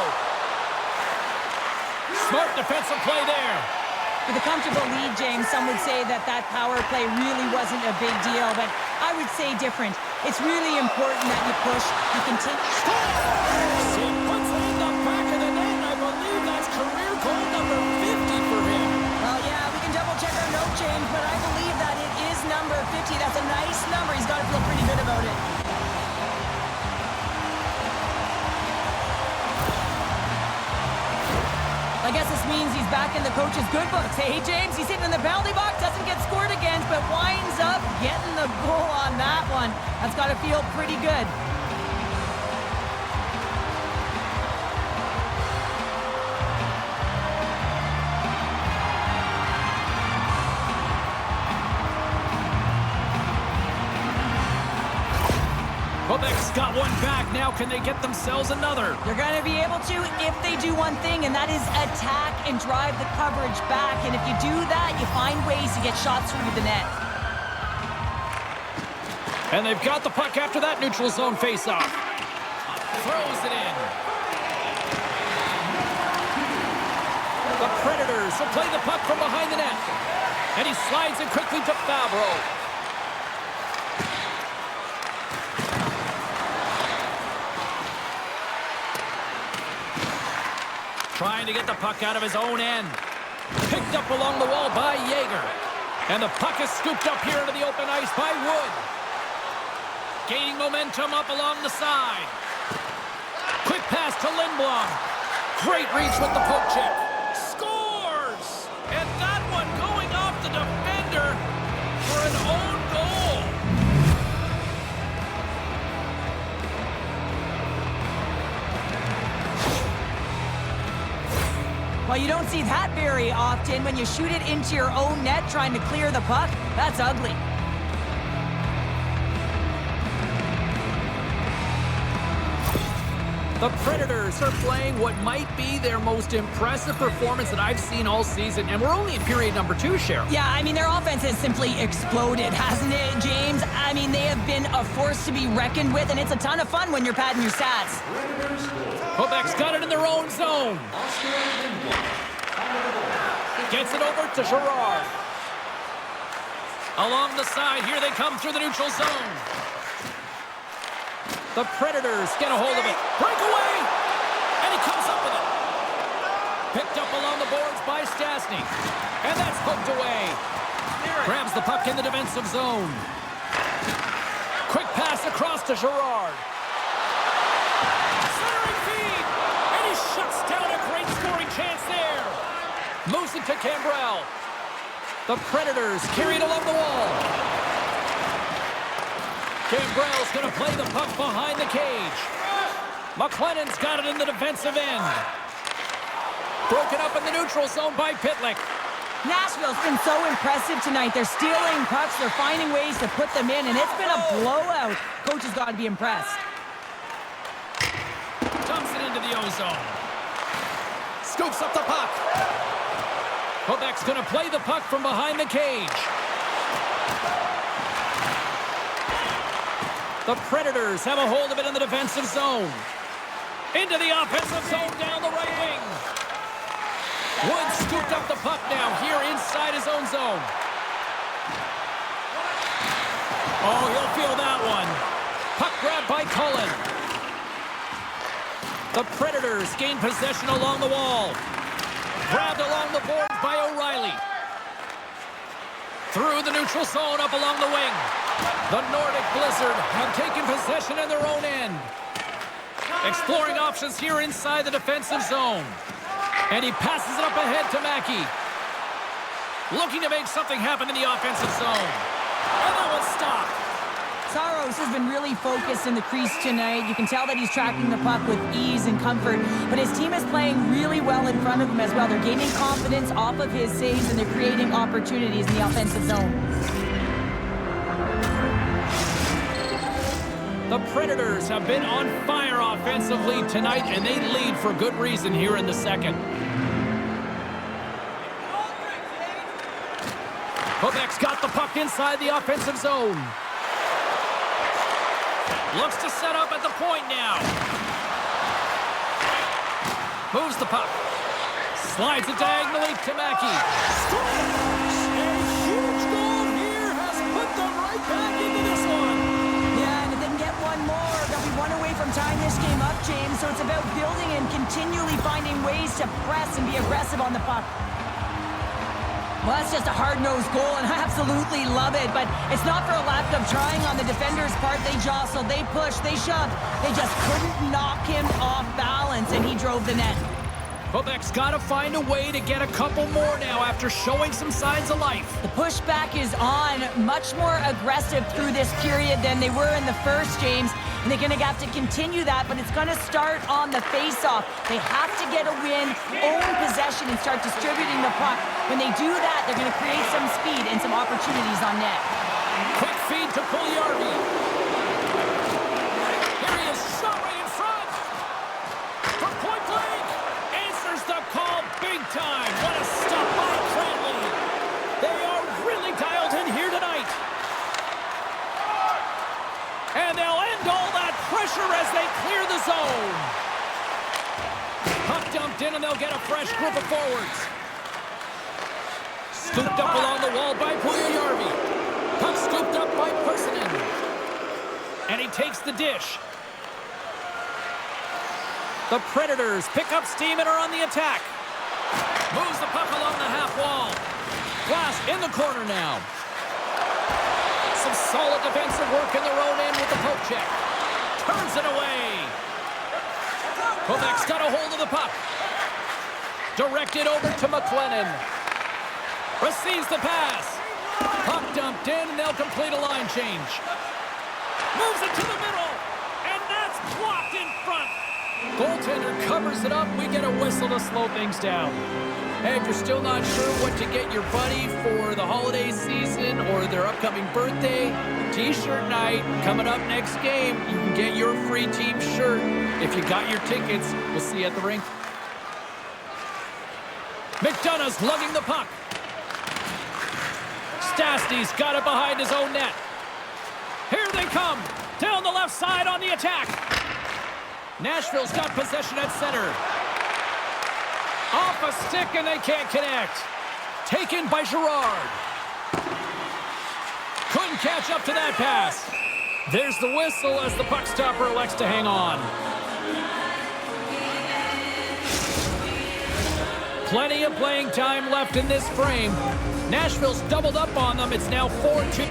Smart defensive play there. With a comfortable lead, James, some would say that power play really wasn't a big deal, but I would say different. It's really important that you push, you continue. He puts it in the back of the net. I believe that's career goal number 50 for him. Well, yeah, we can double-check our note, James, but I believe that it is number 50. That's a nice number. He's got to feel pretty good about it. I guess this means he's back in the coach's good books. Hey, James, he's hitting in the penalty box, doesn't get scored against, but winds up getting the goal on that one. That's got to feel pretty good. Quebec's got one back. Now can they get themselves another? They're going to be able to if they do one thing, and that is attack and drive the coverage back. And if you do that, you find ways to get shots through the net. And they've got the puck after that neutral zone faceoff. Throws it in. The Predators will play the puck from behind the net. And he slides it quickly to Fabro. Trying to get the puck out of his own end. Picked up along the wall by Yeager. And the puck is scooped up here into the open ice by Wood. Gaining momentum up along the side. Quick pass to Lindblom. Great reach with the poke check. Scores! And that one going off the defender for an own goal. Well, you don't see that very often when you shoot it into your own net trying to clear the puck. That's ugly. The Predators are playing what might be their most impressive performance that I've seen all season, and we're only in period number 2, Cheryl. Yeah, I mean, their offense has simply exploded, hasn't it, James? I mean, they have been a force to be reckoned with, and it's a ton of fun when you're padding your stats. Quebec's got it in their own zone. Gets it over to Girard. Along the side, here they come through the neutral zone. The Predators get a hold of it. Breakaway! And he comes up with it. Picked up along the boards by Stastny. And that's hooked away. Grabs the puck in the defensive zone. Quick pass across to Girard. Centering feed! And he shuts down a great scoring chance there. Moves it to Cambrell. The Predators carry it along the wall. Cambrell's going to play the puck behind the cage. McLennan's got it in the defensive end. Broken up in the neutral zone by Pitlick. Nashville's been so impressive tonight. They're stealing pucks. They're finding ways to put them in, and it's been a blowout. Coach has got to be impressed. Dumps it into the O-zone. Scoops up the puck. Quebec's going to play the puck from behind the cage. The Predators have a hold of it in the defensive zone. Into the offensive zone down the right wing. Wood scooped up the puck now here inside his own zone. Oh, he'll feel that one. Puck grab by Cullen. The Predators gain possession along the wall. Grabbed along the boards by O'Reilly. Through the neutral zone up along the wing. The Nordic Blizzard have taken possession in their own end. Exploring options here inside the defensive zone. And he passes it up ahead to Mackey. Looking to make something happen in the offensive zone. And that one's stopped. Saros has been really focused in the crease tonight. You can tell that he's tracking the puck with ease and comfort, but his team is playing really well in front of him as well. They're gaining confidence off of his saves, and they're creating opportunities in the offensive zone. The Predators have been on fire offensively tonight, and they lead for good reason here in the second. Quebec's got the puck inside the offensive zone. Looks to set up at the point now. Moves the puck. Slides it diagonally to Mackey. Scores! A huge goal here has put them right back into this one. Yeah, and if they can get one more, they'll be one away from tying this game up, James. So it's about building and continually finding ways to press and be aggressive on the puck. Well, that's just a hard-nosed goal, and I absolutely love it. But it's not for a lack of trying on the defender's part. They jostled, they pushed, they shoved. They just couldn't knock him off balance, and he drove the net. Quebec's got to find a way to get a couple more now after showing some signs of life. The pushback is on, much more aggressive through this period than they were in the first, James. And they're going to have to continue that, but it's going to start on the face-off. They have to get a win, own possession, and start distributing the puck. When they do that, they're going to create some speed and some opportunities on net. Quick feed to Puljujärvi. Here he is, shot right in front. From point blank. Answers the call big time. What a stop by Cranley. They are really dialed in here tonight. And they'll end all that pressure as they clear the zone. Puck dumped in, and they'll get a fresh group of forwards. Scooped up along the wall by Puljujärvi. Puck scooped up by Persinen. And he takes the dish. The Predators pick up steam and are on the attack. Moves the puck along the half wall. Glass in the corner now. Some solid defensive work in their own end with the poke check. Turns it away. Quebec's got a hold of the puck. Directed over to McLennan. Receives the pass. Puck dumped in, and they'll complete a line change. Moves it to the middle, and that's blocked in front. Goaltender covers it up. We get a whistle to slow things down. Hey, if you're still not sure what to get your buddy for the holiday season or their upcoming birthday, T-shirt night coming up next game. You can get your free team shirt if you got your tickets. We'll see you at the rink. McDonough's lugging the puck. Stastny's got it behind his own net. Here they come. Down the left side on the attack. Nashville's got possession at center. Off a stick and they can't connect. Taken by Girard. Couldn't catch up to that pass. There's the whistle as the puck stopper elects to hang on. Plenty of playing time left in this frame. Nashville's doubled up on them. It's now 4-2.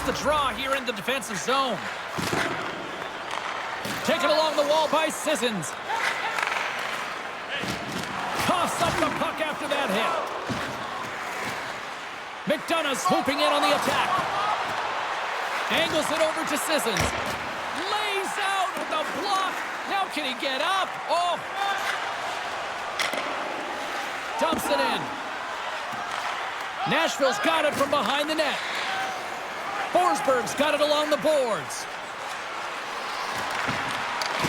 The draw here in the defensive zone. Taken along the wall by Sissons. Coughs up the puck after that hit. McDonough's swooping in on the attack. Angles it over to Sissons. Lays out with a block. Now can he get up? Oh! Dumps it in. Nashville's got it from behind the net. Forsberg's got it along the boards.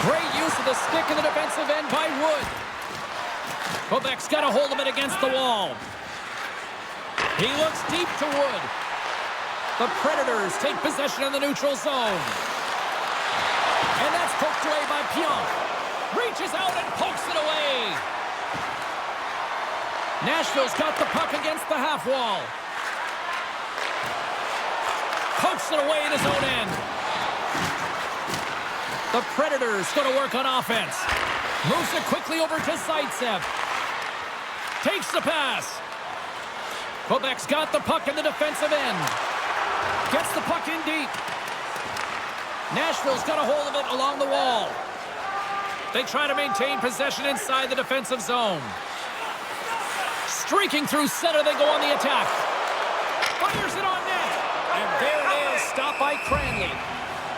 Great use of the stick in the defensive end by Wood. Quebec's got a hold of it against the wall. He looks deep to Wood. The Predators take possession in the neutral zone. And that's poked away by Pionk. Reaches out and pokes it away. Nashville's got the puck against the half wall. Pokes it away at his own end. The Predators going to work on offense. Moves it quickly over to Zaitsev. Takes the pass. Quebec's got the puck in the defensive end. Gets the puck in deep. Nashville's got a hold of it along the wall. They try to maintain possession inside the defensive zone. Streaking through center, they go on the attack. Fires it on net. And there it is, stopped by Cranley.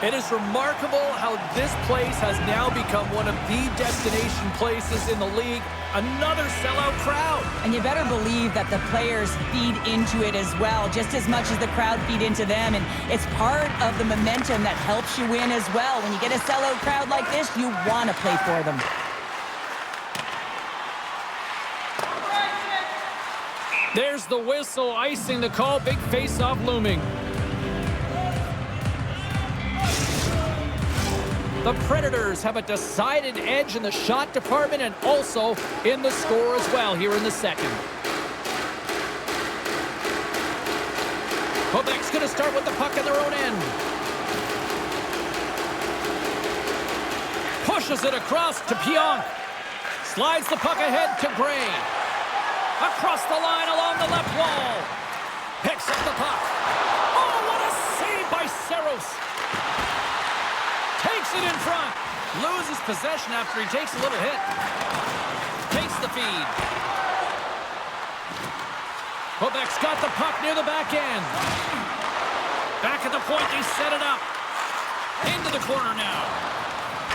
It is remarkable how this place has now become one of the destination places in the league. Another sellout crowd. And you better believe that the players feed into it as well, just as much as the crowd feed into them. And it's part of the momentum that helps you win as well. When you get a sellout crowd like this, you want to play for them. There's the whistle, icing the call. Big face-off looming. The Predators have a decided edge in the shot department and also in the score as well here in the second. Quebec's going to start with the puck in their own end. Pushes it across to Pionk. Slides the puck ahead to Gray. Across the line along the left wall. Picks up the puck. Oh, what a save by Saros. Takes it in front. Loses possession after he takes a little hit. Takes the feed. Quebec's got the puck near the back end. Back at the point, they set it up. Into the corner now.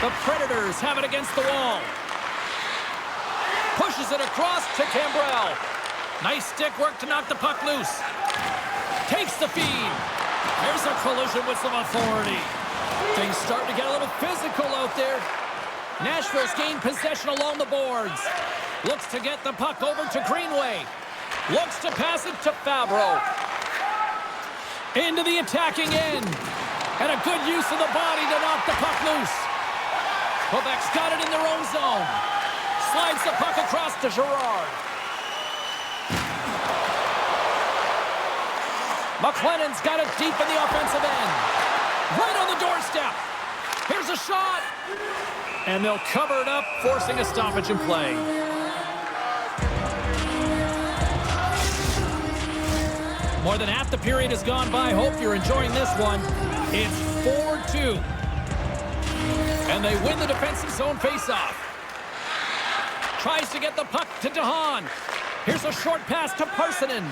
The Predators have it against the wall. Pushes it across to Cambrell. Nice stick work to knock the puck loose. Takes the feed. There's a collision with some authority. Things starting to get a little physical out there. Nashville's gained possession along the boards. Looks to get the puck over to Greenway. Looks to pass it to Fabro. Into the attacking end. And a good use of the body to knock the puck loose. Quebec's got it in their own zone. Slides the puck across to Girard. McLennan's got it deep in the offensive end. Right on the doorstep. Here's a shot. And they'll cover it up, forcing a stoppage in play. More than half the period has gone by. Hope you're enjoying this one. It's 4-2. And they win the defensive zone faceoff. Tries to get the puck to DeHaan. Here's a short pass to Parsonen.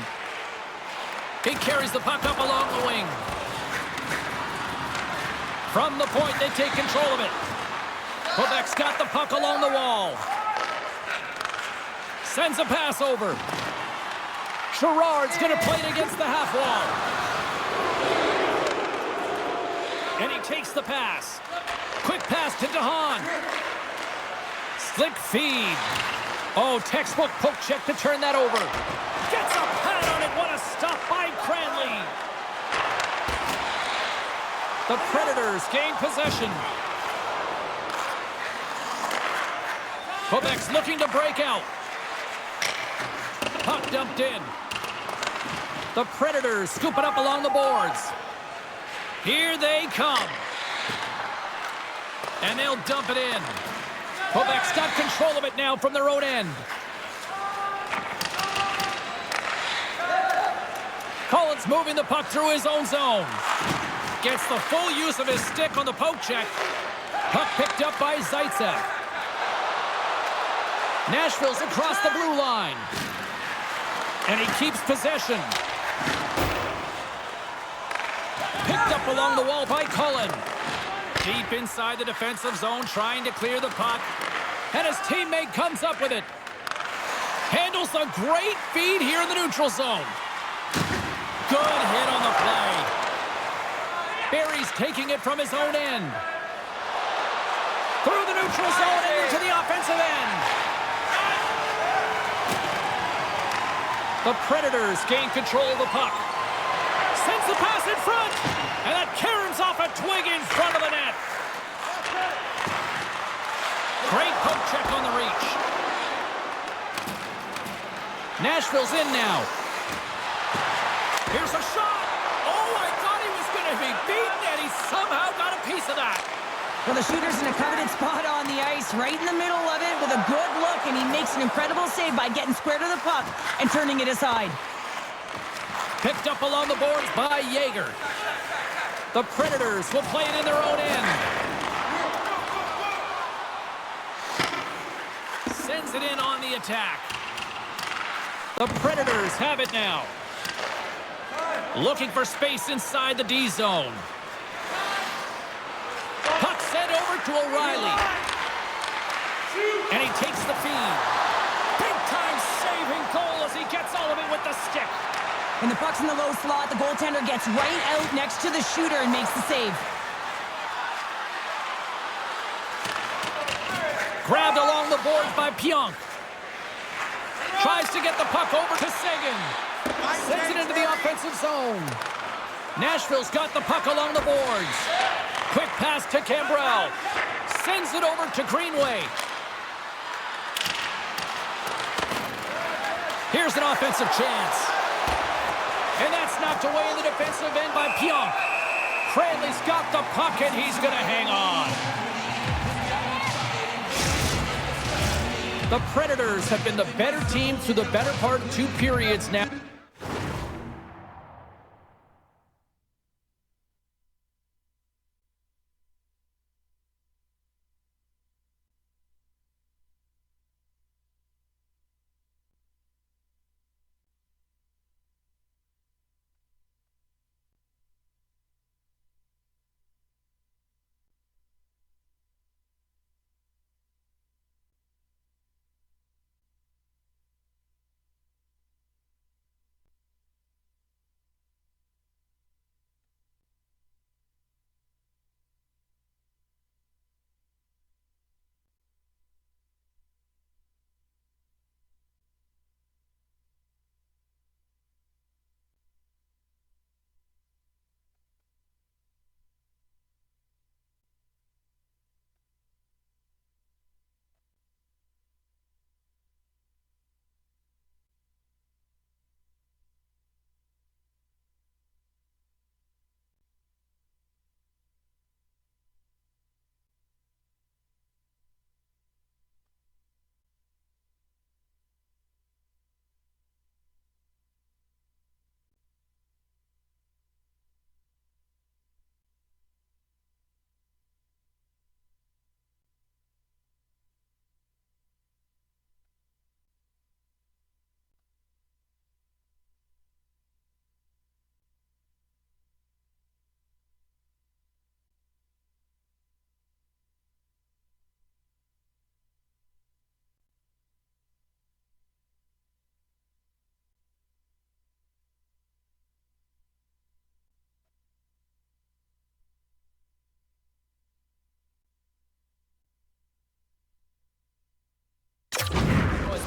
He carries the puck up along the wing. From the point, they take control of it. Quebec's got the puck along the wall. Sends a pass over. Girard's going to play it against the half wall. And he takes the pass. Quick pass to DeHaan. Slick feed. Oh, textbook poke check to turn that over. Gets a pad on it. What a stop by Cranley. The Predators gain possession. Quebec's looking to break out. Puck dumped in. The Predators scoop it up along the boards. Here they come. And they'll dump it in. Quebec's got control of it now from their own end. Collins moving the puck through his own zone. Gets the full use of his stick on the poke check. Puck picked up by Zaitsev. Nashville's across the blue line. And he keeps possession. Picked up along the wall by Cullen. Deep inside the defensive zone, trying to clear the puck. And his teammate comes up with it. Handles a great feed here in the neutral zone. Good hit on the play. Barry's taking it from his own end. Through the neutral zone and into the offensive end. The Predators gain control of the puck. Sends the pass in front. And that caroms off a twig in front of the net. Great poke check on the reach. Nashville's in now. Here's a shot. Oh, I thought he was going to be beaten, and he somehow got a piece of that. Well, the shooter's in a coveted spot on the ice, right in the middle of it with a good look, and he makes an incredible save by getting square to the puck and turning it aside. Picked up along the boards by Yeager. The Predators will play it in their own end. Sends it in on the attack. The Predators have it now. Looking for space inside the D zone. Puck sent over to O'Reilly. And he takes the feed. Big-time saving goal as he gets all of it with the stick. When the puck's in the low slot, the goaltender gets right out next to the shooter and makes the save. Grabbed along the boards by Pionk. Tries to get the puck over to Seguin. Sends it into the offensive zone. Nashville's got the puck along the boards. Quick pass to Cambrell. Sends it over to Greenway. Here's an offensive chance. And that's knocked away in the defensive end by Pionk. Cranley's got the puck, and he's going to hang on. The Predators have been the better team through the better part of 2 periods now.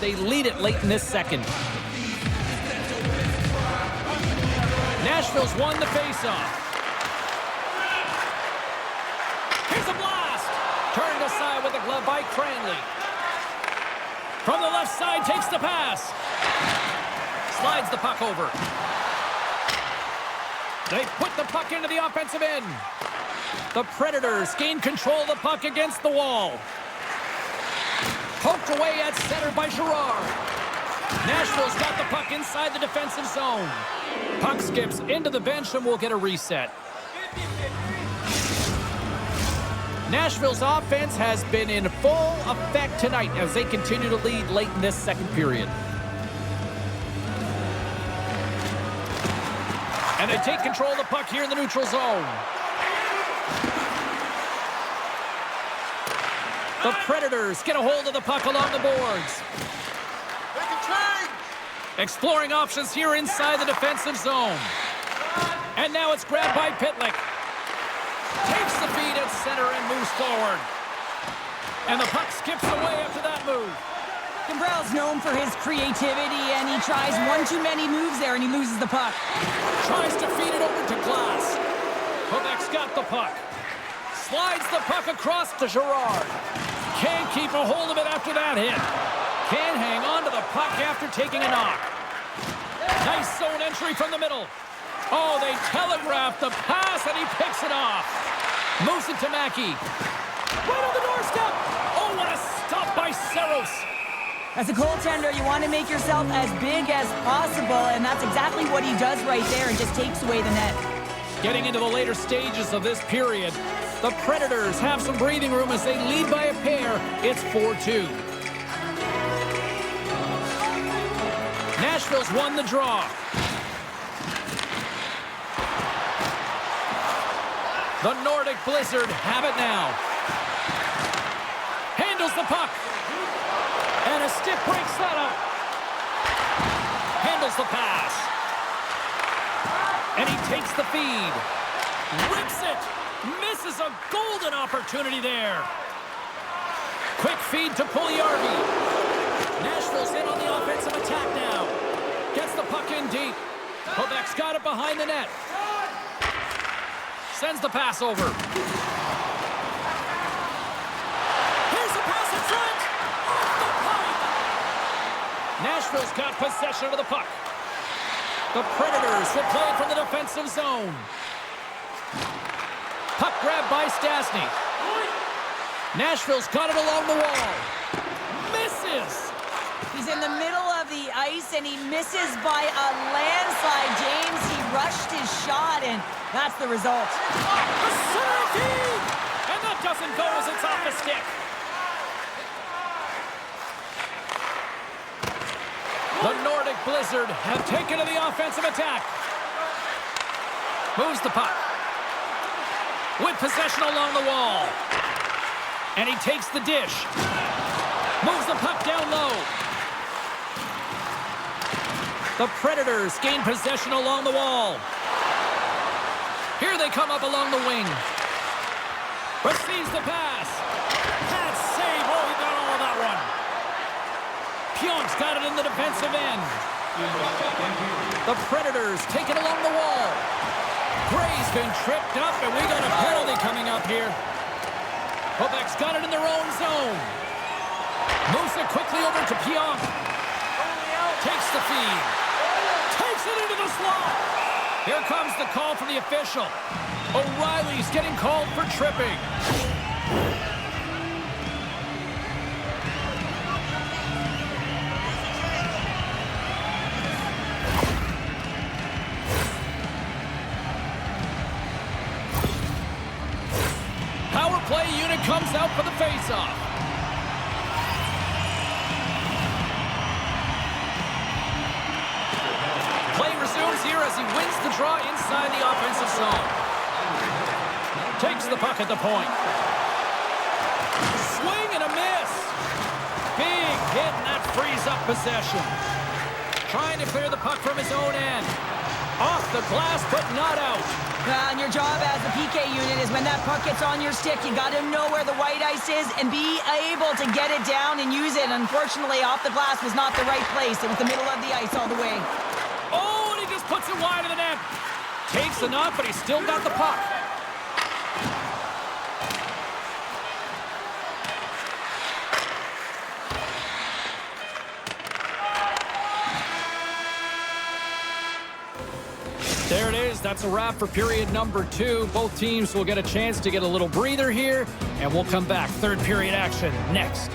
They lead it late in this second. Nashville's won the faceoff. Here's a blast. Turned aside with a glove by Cranley. From the left side, takes the pass. Slides the puck over. They put the puck into the offensive end. The Predators gain control of the puck against the wall. Poked away at center by Girard. Nashville's got the puck inside the defensive zone. Puck skips into the bench and will get a reset. Nashville's offense has been in full effect tonight as they continue to lead late in this second period. And they take control of the puck here in the neutral zone. The Predators get a hold of the puck along the boards. Exploring options here inside the defensive zone. And now it's grabbed by Pitlick. Takes the feed at center and moves forward. And the puck skips away after that move. Kimbrell's known for his creativity, and he tries one too many moves there, and he loses the puck. Tries to feed it over to Glass. Quebec's got the puck. Slides the puck across to Girard. Can't keep a hold of it after that hit. Can't hang on to the puck after taking a knock. Nice zone entry from the middle. Oh, they telegraphed the pass, and he picks it off. Moves it to Mackey. Right on the doorstep. Oh, what a stop by Saros. As a goaltender, you want to make yourself as big as possible, and that's exactly what he does right there and just takes away the net. Getting into the later stages of this period, the Predators have some breathing room as they lead by a pair. It's 4-2. Nashville's won the draw. The Nordic Blizzard have it now. Handles the puck. And a stick breaks that up. Handles the pass. And he takes the feed. Rips it. Misses a golden opportunity there. Quick feed to Puljujärvi. Nashville's in on the offensive attack now. Gets the puck in deep. Quebec's got it behind the net. Sends the pass over. Here's the pass in front. Off the pipe. Nashville's got possession of the puck. The Predators will play it from the defensive zone. Puck grabbed by Stastny. Nashville's got it along the wall. Misses. He's in the middle of the ice, and he misses by a landslide. James, he rushed his shot, and that's the result. A center feed! And that doesn't go as it's off the stick. The Nordic Blizzard have taken to the offensive attack. Moves the puck. With possession along the wall. And he takes the dish. Moves the puck down low. The Predators gain possession along the wall. Here they come up along the wing. Receives the pass. That save. Oh, he got all of that one. Pionk's got it in the defensive end. The Predators take it along the wall. Gray's been tripped up, and we got a penalty coming up here. Quebec's got it in their own zone. Moves it quickly over to Pionk. Takes the feed. Takes it into the slot. Here comes the call from the official. O'Reilly's getting called for tripping. Power play unit comes out for the face-off. Play resumes here as he wins the draw inside the offensive zone. Takes the puck at the point. Swing and a miss. Big hit, and that frees up possession. Trying to clear the puck from his own end. Off the glass, but not out. And your job as the PK unit is when that puck gets on your stick, you got to know where the white ice is and be able to get it down and use it. Unfortunately, off the glass was not the right place. It was the middle of the ice all the way. Oh, and he just puts it wide of the net. Takes the knock, but he's still got the puck. There it is. That's a wrap for period number 2. Both teams will get a chance to get a little breather here, and we'll come back. Third period action next.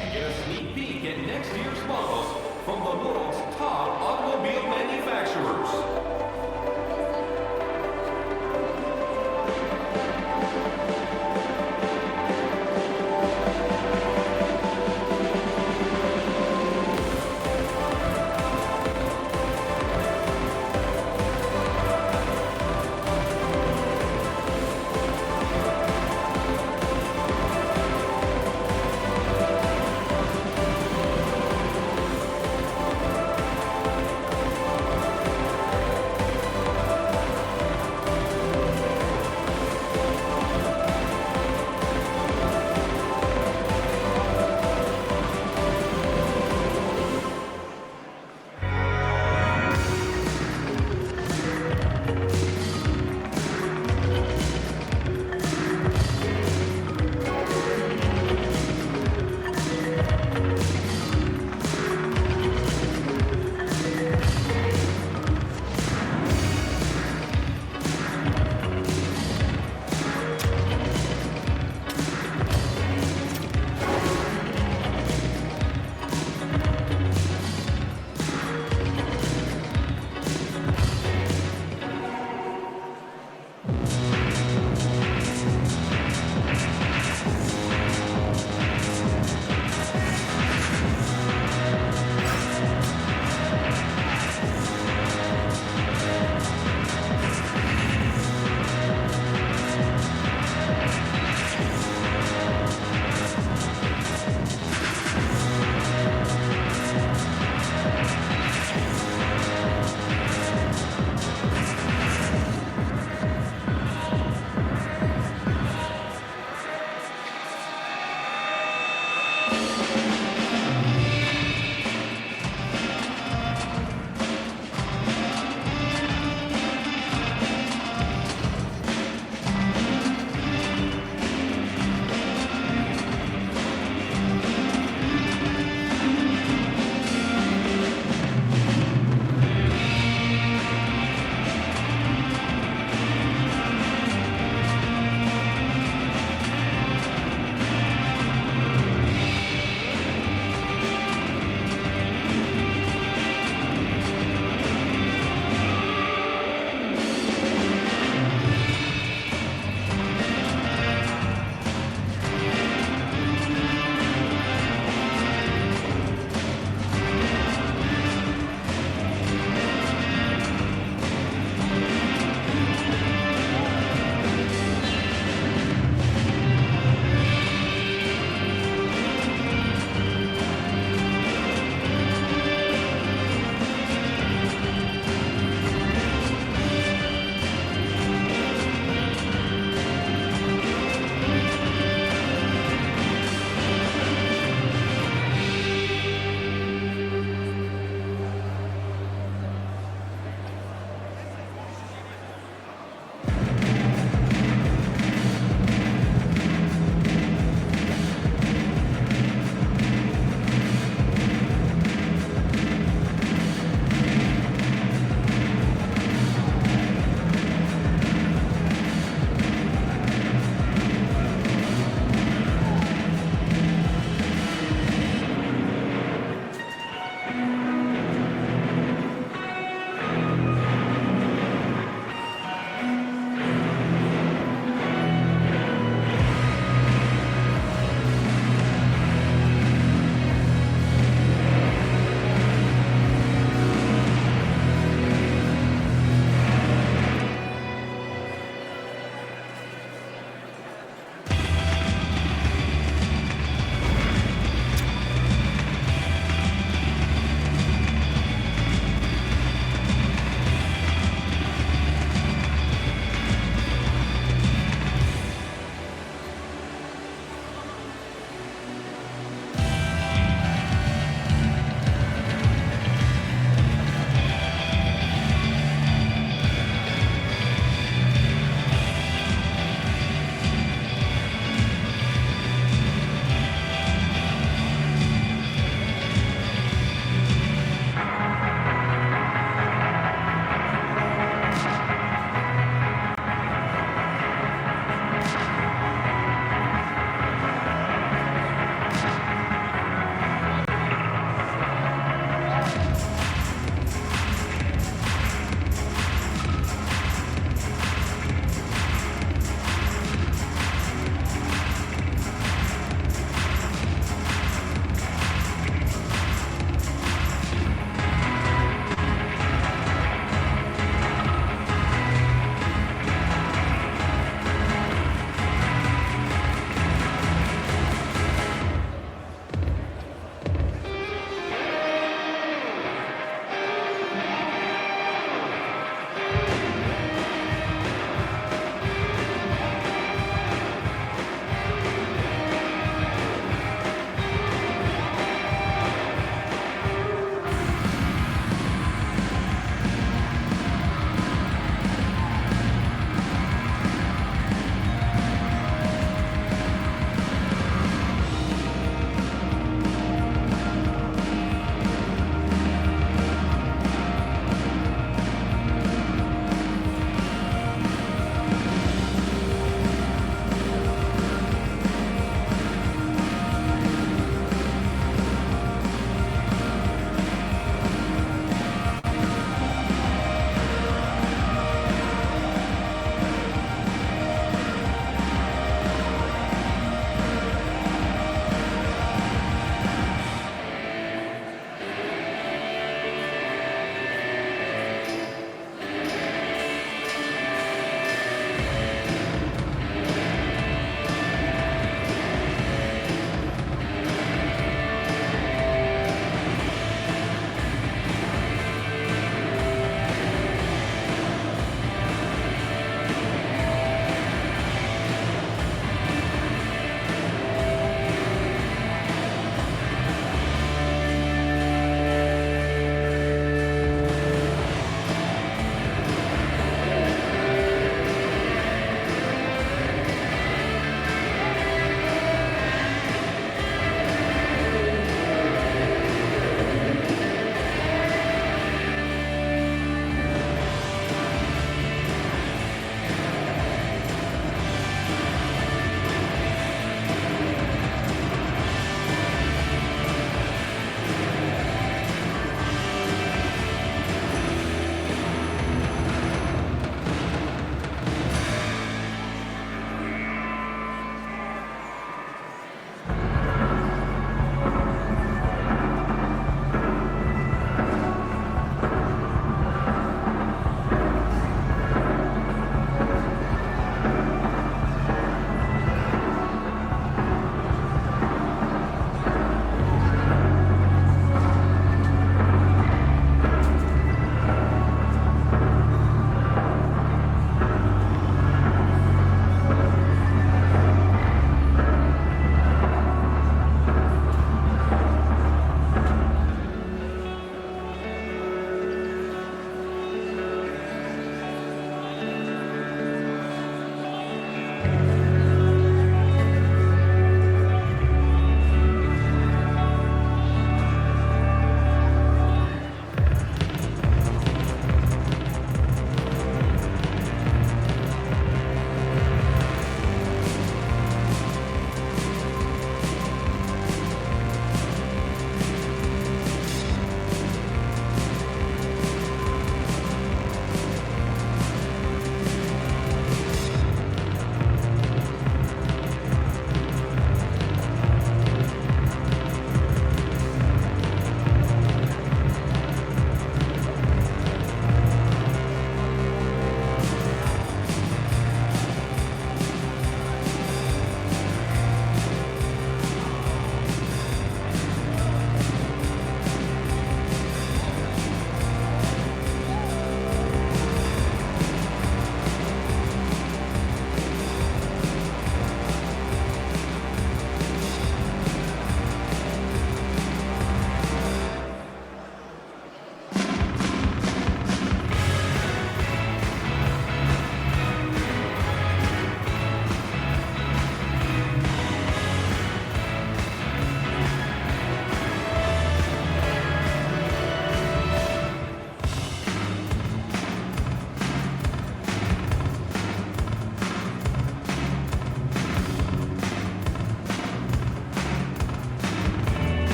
And get a sneak peek at next year's models from the world's top automobile manufacturers.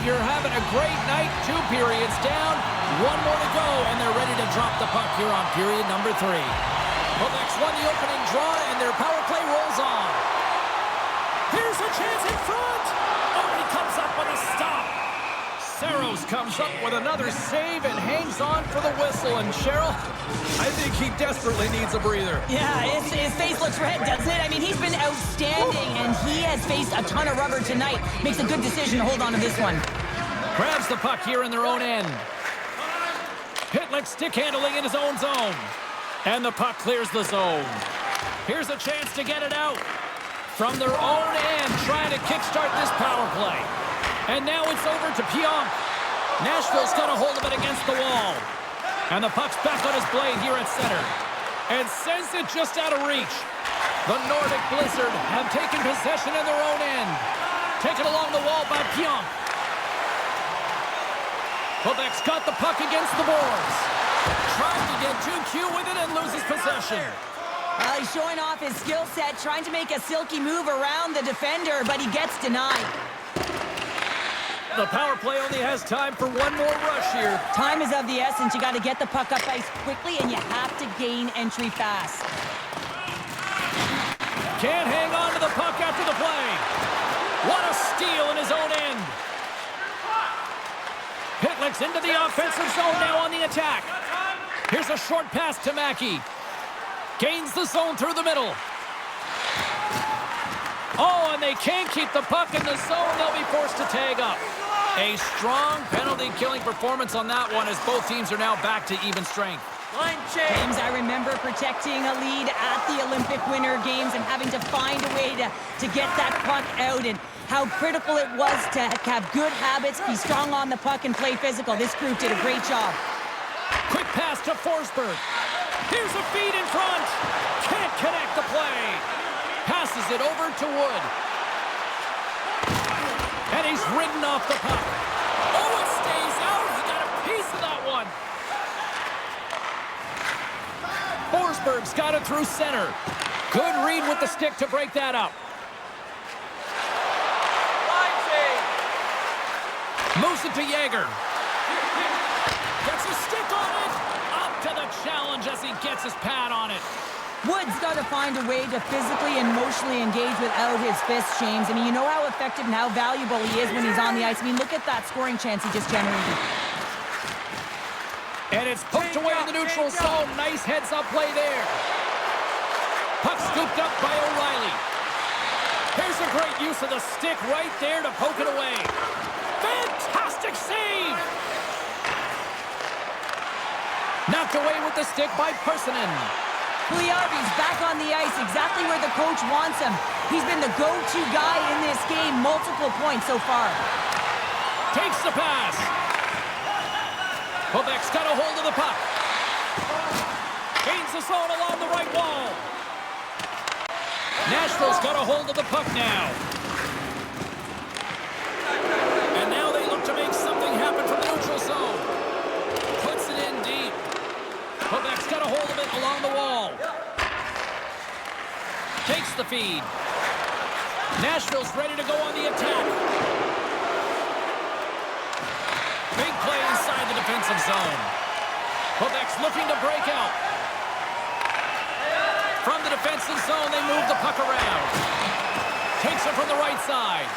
you're having a great night. 2 periods down, 1 more to go, and they're ready to drop the puck here on period number 3. Quebec's won the opening draw, and their power play rolls on. Here's a chance in front. Oh, he comes up with a stop. Saros comes up with another save and hangs on for the whistle. And Cheryl, I think he desperately needs a breather. Yeah, his face looks red, doesn't it? I mean, he's been outstanding, and he has faced a ton of rubber tonight. Makes a good decision to hold on to this one. Grabs the puck here in their own end. Pitlick stick handling in his own zone. And the puck clears the zone. Here's a chance to get it out. From their own end, trying to kickstart this power play. And now it's over to Pionk. Nashville's got a hold of it against the wall. And the puck's back on his blade here at center. And sends it just out of reach. The Nordic Blizzard have taken possession in their own end. Taken along the wall by Pionk. Quebec's got the puck against the boards. Trying to get too cute with it and loses possession. Well, he's showing off his skill set, trying to make a silky move around the defender, but he gets denied. The power play only has time for 1 more rush here. Time is of the essence. You got to get the puck up ice quickly, and you have to gain entry fast. Can't hang on to the puck after the play. What a steal in his own end. Pitlick's into the offensive zone now on the attack. Here's a short pass to Mackey. Gains the zone through the middle. Oh, and they can't keep the puck in the zone. They'll be forced to tag up. A strong penalty-killing performance on that one as both teams are now back to even strength. Line change. James, I remember protecting a lead at the Olympic Winter Games and having to find a way to get that puck out, and how critical it was to have good habits, be strong on the puck, and play physical. This group did a great job. Quick pass to Forsberg. Here's a feed in front. Can't connect the play. Passes it over to Wood. And he's ridden off the puck. Oh, it stays out. He got a piece of that one. Forsberg's got it through center. Good read with the stick to break that up. Line change. Moves it to Yager. Gets a stick on it. Up to the challenge as he gets his pad on it. Wood's got to find a way to physically and emotionally engage without his fists, James. I mean, you know how effective and how valuable he is when he's on the ice. I mean, look at that scoring chance he just generated. And it's poked away in the neutral zone. Nice heads-up play there. Puck scooped up by O'Reilly. Here's a great use of the stick right there to poke it away. Fantastic save! Knocked away with the stick by Persinen. Puljujärvi's back on the ice, exactly where the coach wants him. He's been the go-to guy in this game, multiple points so far. Takes the pass. Quebec's got a hold of the puck. Gains the zone along the right wall. Nashville's got a hold of the puck now. And now they look to make something happen from the neutral zone. Puts it in deep. Quebec's got a hold of it along the wall. Takes the feed. Nashville's ready to go on the attack. Big play inside the defensive zone. Quebec's looking to break out. From the defensive zone, they move the puck around. Takes it from the right side.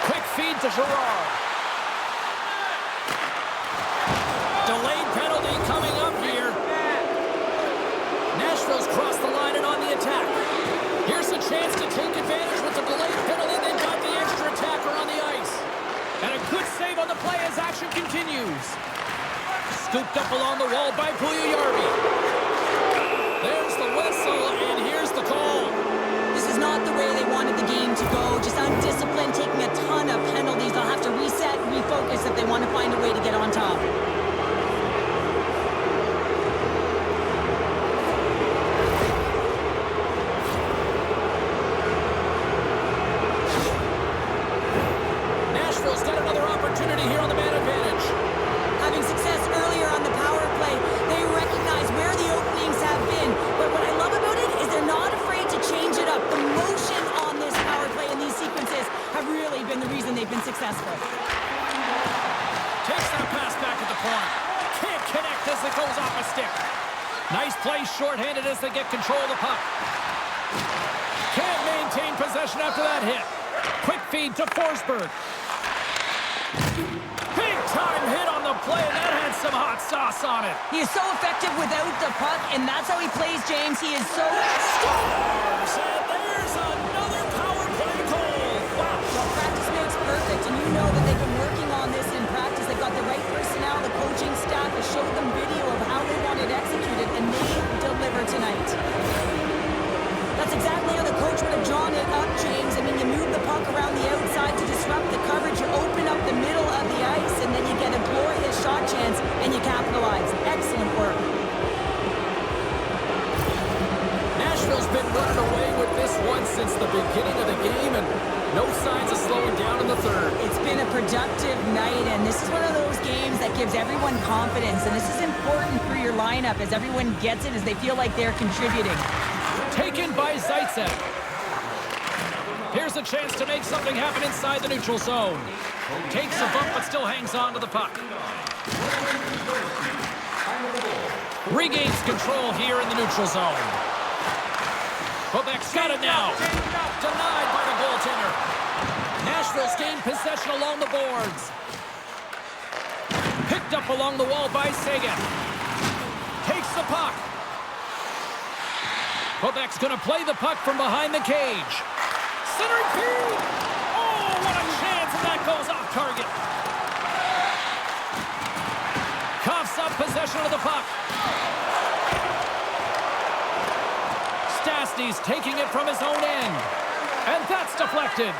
Quick feed to Girard. Delayed penalty coming up here. Nashville's crossed the line and on the attack. Here's a chance to take advantage with the delayed penalty. They've got the extra attacker on the ice. And a good save on the play as action continues. Scooped up along the wall by Puljujärvi. There's the whistle, and here's the call. This is not the way they wanted the game to go. Just undisciplined, taking a ton of penalties. They'll have to reset, refocus if they want to find a way to get on top. Nashville's got another opportunity here on the man advantage. Having success earlier on the power play, they recognize where the openings have been. But what I love about it is they're not afraid to change it up. The motion on this power play and these sequences have really been the reason they've been successful. point. Can't connect as it goes off a stick. Nice play shorthanded as they get control of the puck. Can't maintain possession after that hit. Quick feed to Forsberg. Big time hit on the play, and that had some hot sauce on it. He is so effective without the puck, and that's how he plays, James. He is so... Scores! And there's another power play goal. Wow. Well, practice makes perfect, and you know that they've been working on this in practice. They've got the right personnel, the coaching staff has showed them video of how they want it executed, and they deliver tonight. That's exactly how the coach would have drawn it up, James. I mean, you move the puck around the outside to disrupt the coverage, you open up the middle of the ice, and then you get a glorious shot chance, and you capitalize. Excellent work. Nashville's been running away with this one since the beginning of the game, and no signs of slowing down in the third. It's been a productive night, and this is one of those games that gives everyone confidence, and this is important for your lineup as everyone gets it, as they feel like they're contributing. Taken by Zaitsev. Here's a chance to make something happen inside the neutral zone. Takes a bump, but still hangs on to the puck. Regains control here in the neutral zone. Quebec's got it now. Denied by the goaltender. Nashville's gained possession along the boards. Picked up along the wall by Sagan. Takes the puck. Quebec's going to play the puck from behind the cage. Centering feed. Oh, what a chance, and that goes off target. Coughs up possession of the puck. Stastny's taking it from his own end. And that's deflected.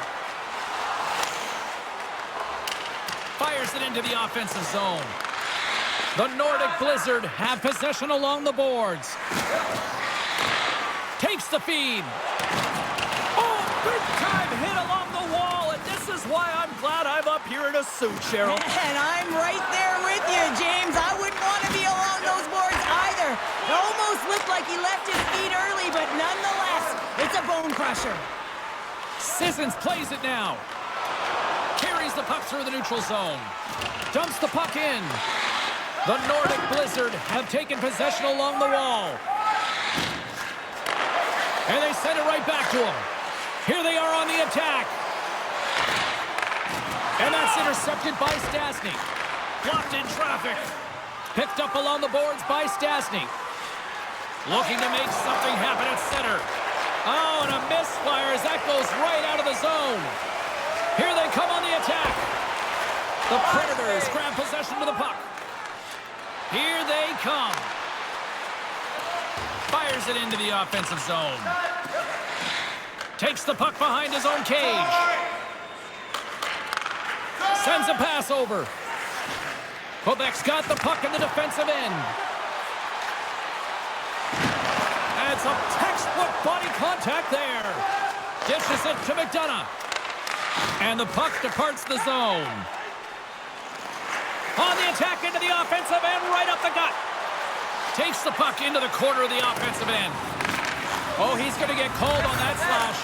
Fires it into the offensive zone. The Nordic Blizzard have possession along the boards. Takes the feed. Oh, big time hit along the wall, and this is why I'm glad I'm up here in a suit, Cheryl. And I'm right there with you, James. I wouldn't want to be along those boards either. It almost looked like he left his feet early, but nonetheless, it's a bone crusher. Sissons plays it now. Carries the puck through the neutral zone. Dumps the puck in. The Nordic Blizzard have taken possession along the wall. And they send it right back to him. Here they are on the attack. And that's intercepted by Stastny. Blocked in traffic. Picked up along the boards by Stastny. Looking to make something happen at center. Oh, and a misfire as that goes right out of the zone. Here they come on the attack. The Predators grab possession of the puck. Here they come. Fires it into the offensive zone. Takes the puck behind his own cage. Sends a pass over. Quebec's got the puck in the defensive end. And some textbook body contact there. Dishes it to McDonough. And the puck departs the zone. On the attack into the offensive end, right up the gut. Takes the puck into the corner of the offensive end. Oh, he's going to get called on that slash.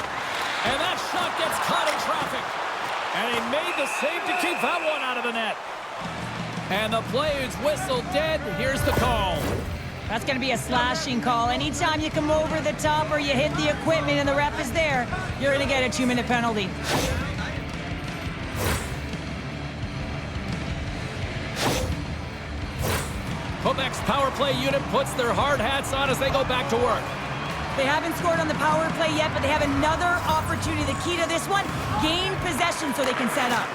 And that shot gets caught in traffic. And he made the save to keep that one out of the net. And the play is whistled dead. Here's the call. That's going to be a slashing call. Anytime you come over the top or you hit the equipment and the ref is there, you're going to get a 2-minute penalty. Quebec's power play unit puts their hard hats on as they go back to work. They haven't scored on the power play yet, but they have another opportunity. The key to this one, gain possession so they can set up.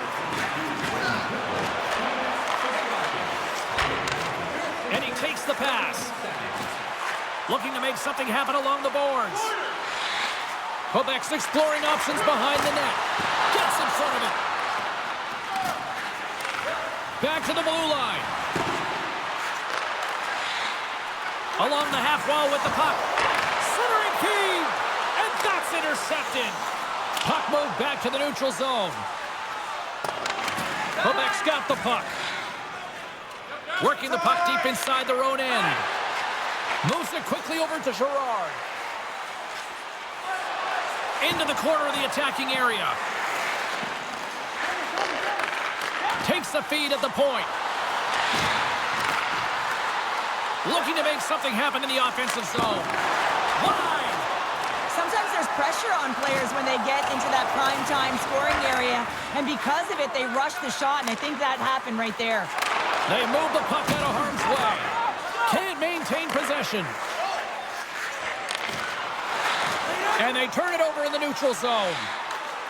And he takes the pass. Looking to make something happen along the boards. Quebec's exploring options behind the net. Gets in front of it. Back to the blue line. Along the half wall with the puck. Centering feed. And that's intercepted. Puck moved back to the neutral zone. Quebec's got the puck. Working the puck deep inside their own end. Moves it quickly over to Girard. Into the corner of the attacking area. Takes the feed at the point. Looking to make something happen in the offensive zone. Wide. Sometimes there's pressure on players when they get into that prime time scoring area, and because of it, they rush the shot, and I think that happened right there. They move the puck out of harm's way. Can't maintain possession. And they turn it over in the neutral zone.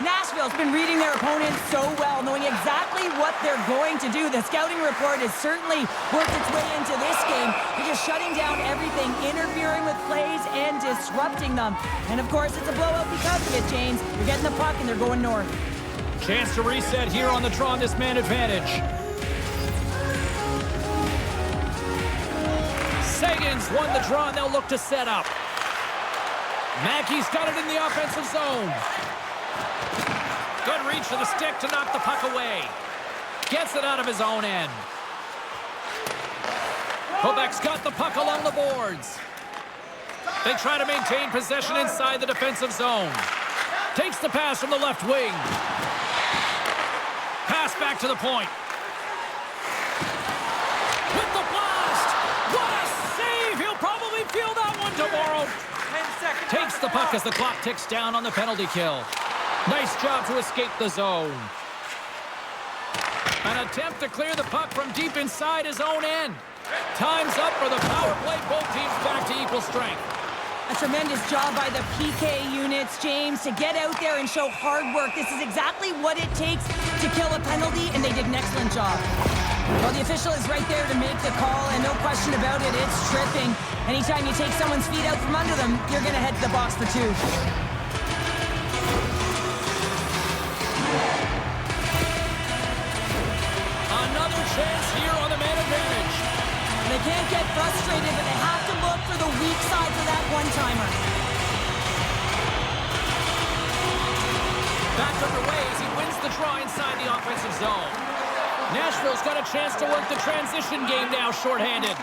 Nashville's been reading their opponents so well, knowing exactly what they're going to do. The scouting report has certainly worked its way into this game. They're just shutting down everything, interfering with plays and disrupting them. And of course, it's a blowout because of it, James. They're getting the puck and they're going north. Chance to reset here on the draw on this man advantage. Sagan's won the draw, and they'll look to set up. Mackey's got it in the offensive zone. Good reach to the stick to knock the puck away. Gets it out of his own end. Quebec's got the puck along the boards. They try to maintain possession inside the defensive zone. Takes the pass from the left wing. Pass back to the point. With the blast! What a save! He'll probably feel that one tomorrow. Takes the puck as the clock ticks down on the penalty kill. Nice job to escape the zone. An attempt to clear the puck from deep inside his own end. Time's up for the power play. Both teams back to equal strength. A tremendous job by the PK units, James, to get out there and show hard work. This is exactly what it takes to kill a penalty, and they did an excellent job. Well, the official is right there to make the call, and no question about it, it's tripping. Anytime you take someone's feet out from under them, you're going to head to the box for two. Another chance here on the man advantage. They can't get frustrated, but they have to look for the weak side for that one-timer. Back underway as he wins the draw inside the offensive zone. Nashville's got a chance to work the transition game now, shorthanded.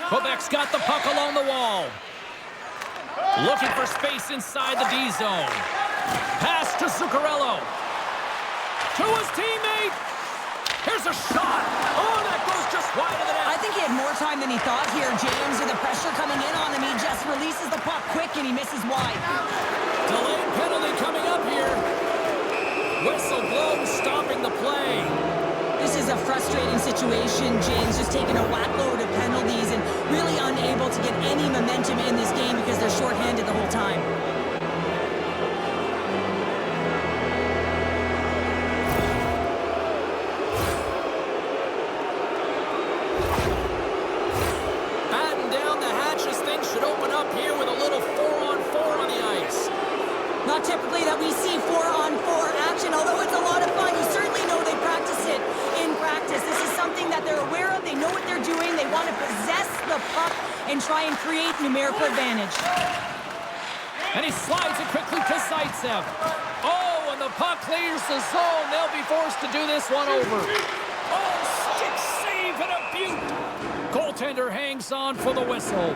Quebec's got the puck along the wall. Looking for space inside the D zone. Pass to Zuccarello. To his teammate. Here's a shot. Oh, that goes just wide of the net. I think he had more time than he thought here, James. With the pressure coming in on him, he just releases the puck quick and he misses wide. Delayed penalty coming up here. Whistle blows, stopping the play. This is a frustrating situation, James, just taking a whack load of penalties and really unable to get any momentum in this game because they're shorthanded the whole time. Batten down the hatches. Things should open up here with a little 4-on-4 on the ice. Not typically that we see 4-on-4 action, although it's a lot of fun. You certainly know they practice it in practice. This is something that they're aware of. They know what they're doing. They want to possess the puck and try and create numerical advantage. And he slides it quickly to Zaitsev. Oh, and the puck clears the zone. They'll be forced to do this one over. Oh, stick save and a beaut. Goaltender hangs on for the whistle.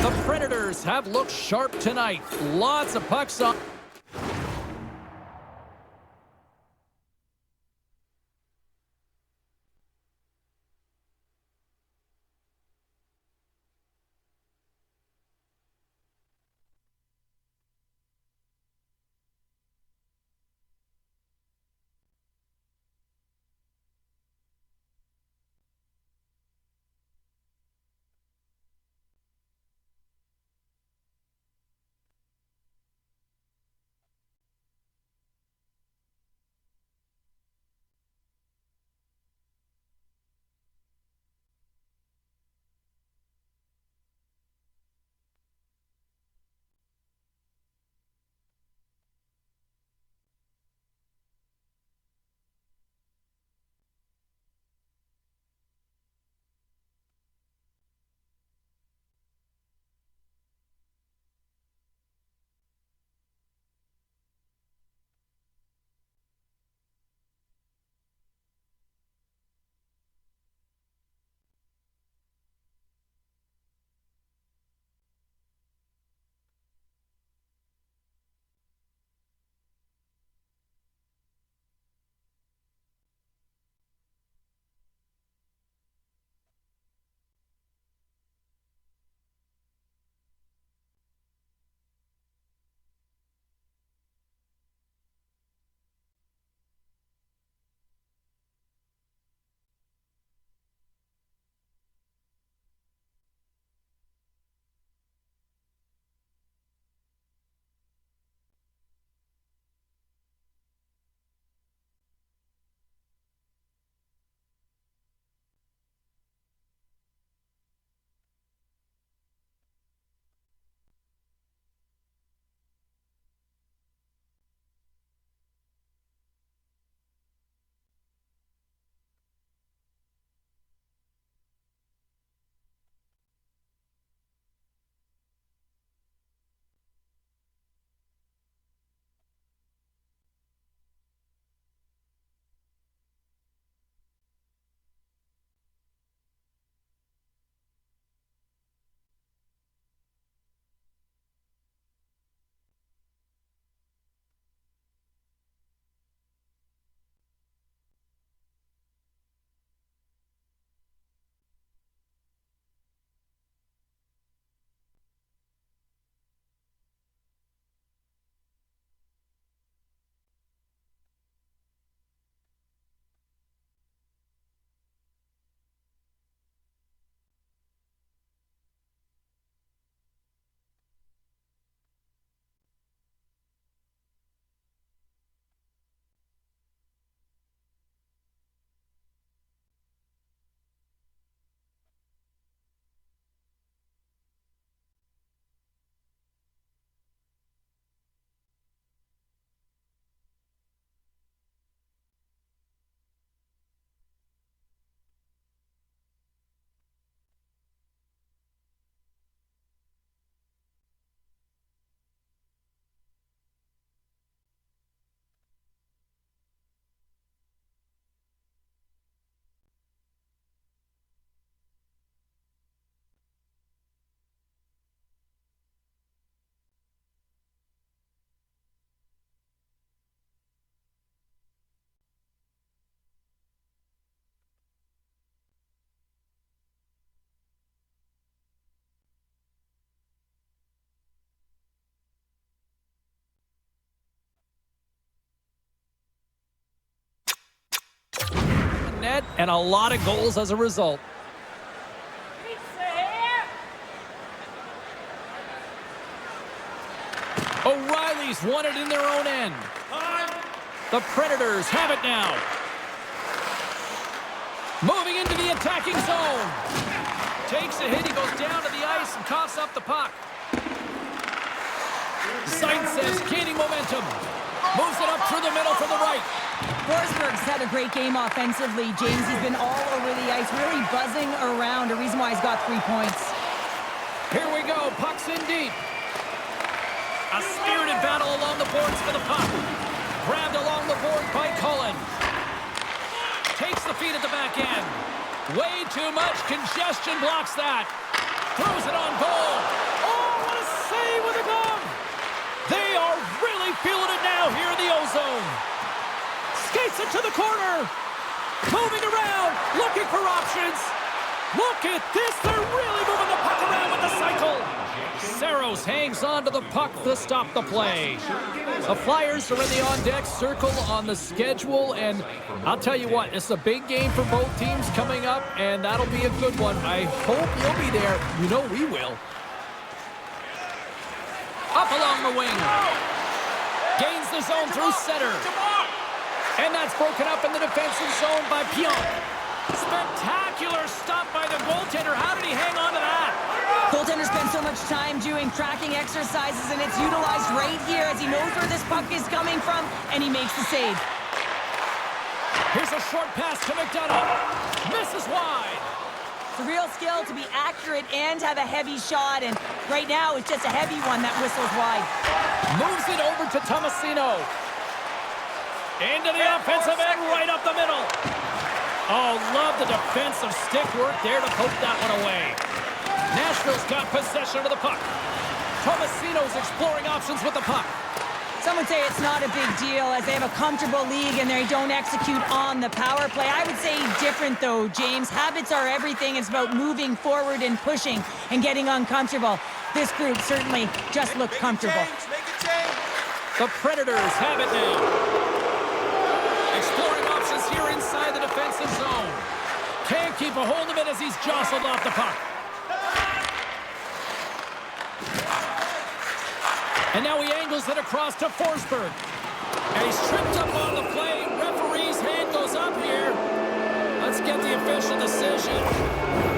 The Predators have looked sharp tonight. Lots of pucks on. net, and a lot of goals as a result. O'Reilly's won it in their own end. The Predators have it now. Moving into the attacking zone. Takes a hit, he goes down to the ice and coughs up the puck. Says gaining momentum. Moves it up through the middle from the right. Forsberg's had a great game offensively, James. He's been all over the ice, really buzzing around. A reason why he's got 3 points. Here we go, puck's in deep. A spirited battle along the boards for the puck. Grabbed along the board by Cullen. Takes the feed at the back end. Way too much congestion blocks that. Throws it on goal. Oh, what a save with a glove. They are really feeling it now here in the O-Zone. Skates it to the corner. Moving around, looking for options. Look at this, they're really moving the puck around with the cycle. Saros hangs on to the puck to stop the play. The Flyers are in the on-deck circle on the schedule, and I'll tell you what, it's a big game for both teams coming up, and that'll be a good one. I hope you'll be there. You know we will. Up along the wing. Gains the zone through center. And that's broken up in the defensive zone by Pionk. Spectacular stop by the goaltender. How did he hang on to that? Goaltender spends so much time doing tracking exercises, and it's utilized right here as he knows where this puck is coming from, and he makes the save. Here's a short pass to McDonough. Misses wide. It's a real skill to be accurate and have a heavy shot, and right now it's just a heavy one that whistles wide. Moves it over to Tomasino. Into the offensive end, right up the middle. Oh, love the defensive stick work there to poke that one away. Nashville's got possession of the puck. Tomasino's exploring options with the puck. Some would say it's not a big deal as they have a comfortable league and they don't execute on the power play. I would say different though, James. Habits are everything. It's about moving forward and pushing and getting uncomfortable. This group certainly just looked comfortable. The Predators have it now. Exploring options here inside the defensive zone. Can't keep a hold of it as he's jostled off the puck. And now he angles it across to Forsberg. And he's tripped up on the play. Referee's hand goes up here. Let's get the official decision.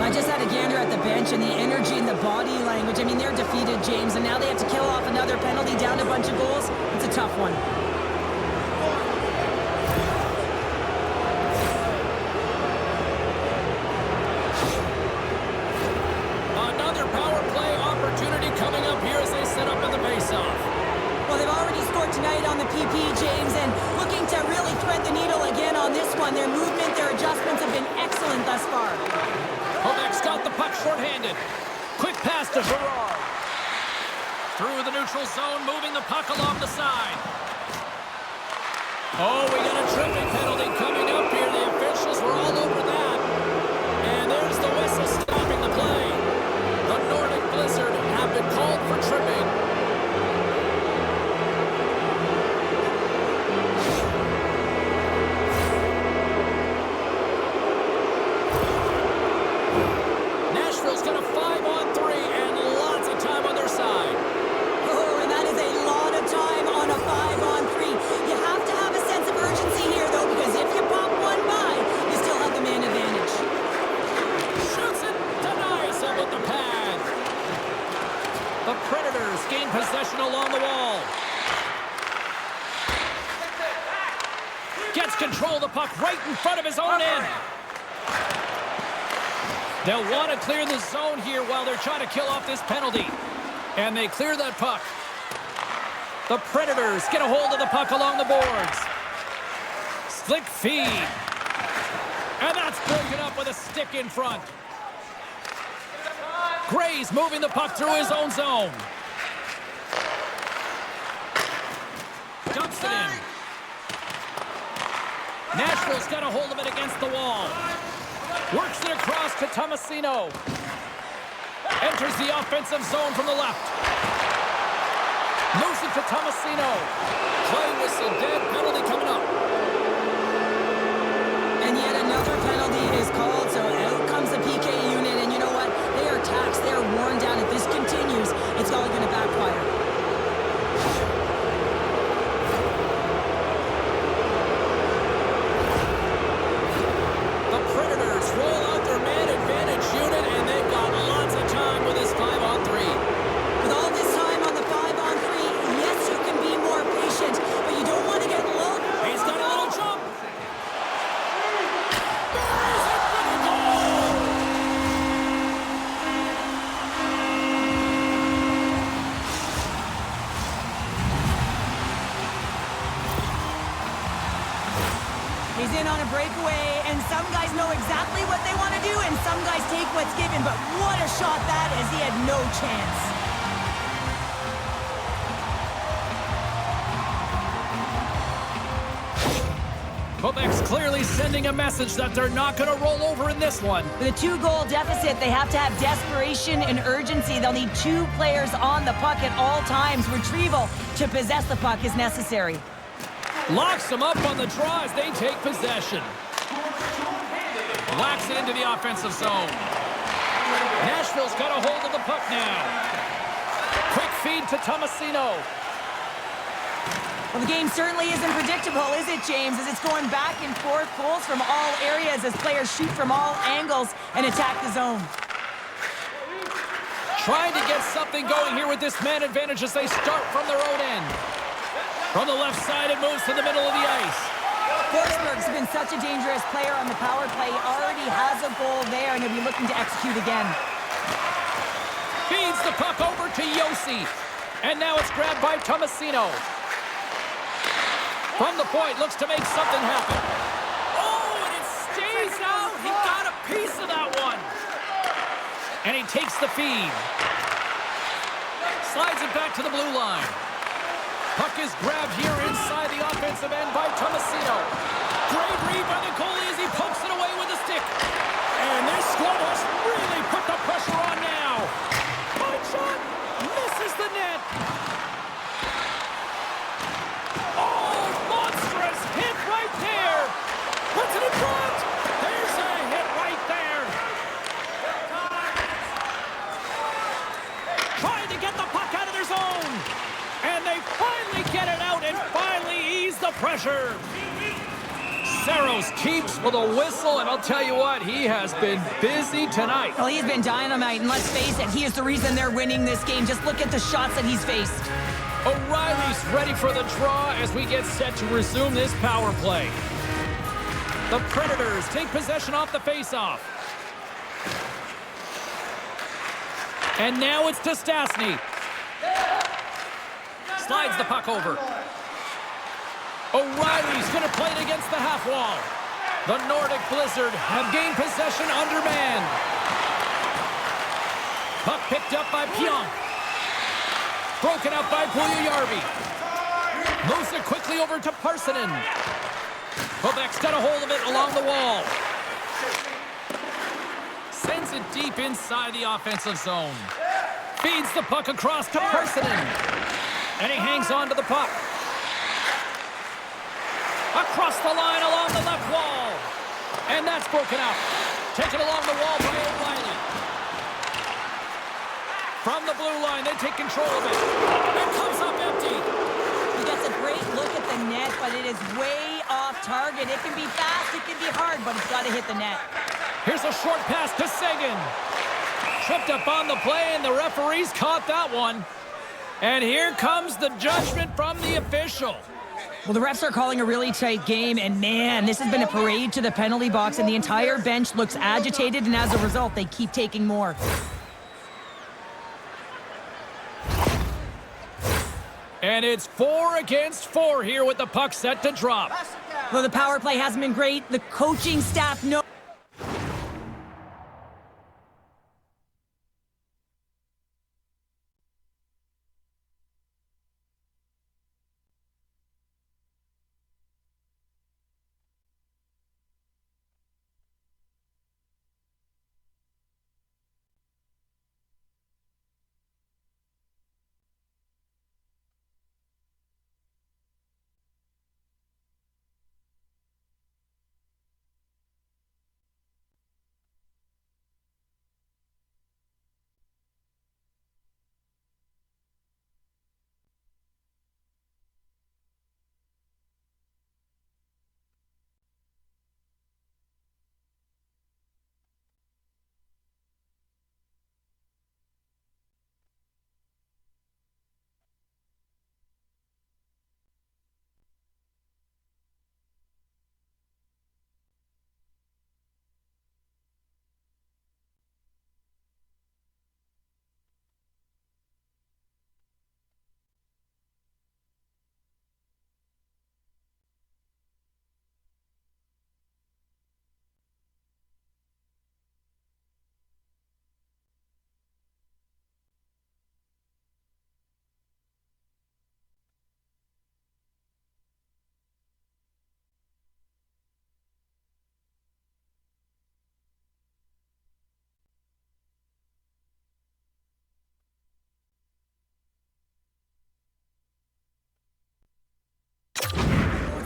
I just had a gander at the bench and the energy and the body language. I mean, they're defeated, James, and now they have to kill off another penalty down a bunch of goals. It's a tough one. Another power play opportunity coming up here as they set up in the face-off. Well, they've already scored tonight on the PP, James, and looking to really thread the needle again on this one. Their movement, their adjustments have been excellent thus far. Hovek's got the puck shorthanded. Quick pass to Gerard. Through the neutral zone, moving the puck along the side. Oh, we got a tripping penalty coming up here. The officials were all over that. And there's the whistle stopping the play. The Nordic Blizzard have been called for tripping. Nashville's got a 5-on-3 and lots of time on their side. Oh, and that is a lot of time on a 5-on-3. You have to have a sense of urgency here, though, because if you pop one by, you still have the man advantage. Shoots it, denies him with the pad. The Predators gain possession along the wall. Gets control of the puck right in front of his own end. They'll want to clear the zone here while they're trying to kill off this penalty. And they clear that puck. The Predators get a hold of the puck along the boards. Slick feed. And that's broken up with a stick in front. Gray's moving the puck through his own zone. Dumps it in. Nashville's got a hold of it against the wall. Works it across to Tomasino. Enters the offensive zone from the left. Moves it to Tomasino. Play whistle dead, penalty coming up. And yet another penalty is called, so out comes the PK unit, and you know what? They are taxed. They are worn down. If this continues, it's all going to backfire. The Predators roll out their man advantage unit, and they've got lots of time with this 5-on-3. With all this time on the 5-on-3, yes, you can be more patient, but you don't want to get low. He's got a little jump. Buries it for the goal. He's in on a breakaway, and some guys know exactly what they want to do, and some guys take what's given, but what a shot that is. He had no chance. Quebec's clearly sending a message that they're not going to roll over in this one. With a 2-goal deficit, they have to have desperation and urgency. They'll need 2 players on the puck at all times. Retrieval to possess the puck is necessary. Locks them up on the draw as they take possession. Whacks it into the offensive zone. Nashville's got a hold of the puck now. Quick feed to Tomasino. Well, the game certainly isn't predictable, is it, James? As it's going back and forth, goals from all areas as players shoot from all angles and attack the zone. Trying to get something going here with this man advantage as they start from their own end. From the left side, it moves to the middle of the ice. Forsberg's been such a dangerous player on the power play. He already has a goal there, and he'll be looking to execute again. Feeds the puck over to Yossi. And now it's grabbed by Tomasino. From the point, looks to make something happen. Oh, and it stays out. He got a piece of that one. And he takes the feed. Slides it back to the blue line. Puck is grabbed here inside the offensive end by Tomasino. Great read by the goalie as he pokes it away with a stick. And this squad has really put the pressure on now. Punch shot misses the net. Oh, monstrous hit right there. Puts it in front. There's a hit right there. Trying to get the puck out of their zone. And they finally get it out and finally ease the pressure. Saros keeps with a whistle, and I'll tell you what, he has been busy tonight. Well, he's been dynamite, and let's face it, he is the reason they're winning this game. Just look at the shots that he's faced. O'Reilly's ready for the draw as we get set to resume this power play. The Predators take possession off the faceoff. And now it's to Stastny. Slides the puck over. O'Reilly's going to play it against the half wall. The Nordic Blizzard have gained possession undermanned. Puck picked up by Pionk. Broken up by Puljujarvi. Moves it quickly over to Parssinen. Quebec's got a hold of it along the wall. Sends it deep inside the offensive zone. Feeds the puck across to Parssinen. And he hangs on to the puck. Across the line along the left wall. And that's broken up. Taken along the wall by O'Reilly. From the blue line, they take control of it. It comes up empty. He gets a great look at the net, but it is way off target. It can be fast, it can be hard, but it's got to hit the net. Here's a short pass to Seguin. Tripped up on the play, and the referees caught that one. And here comes the judgment from the official. Well, the refs are calling a really tight game, and man, this has been a parade to the penalty box, and the entire bench looks agitated, and as a result, they keep taking more. And it's 4 against 4 here with the puck set to drop. Well, the power play hasn't been great. The coaching staff knows.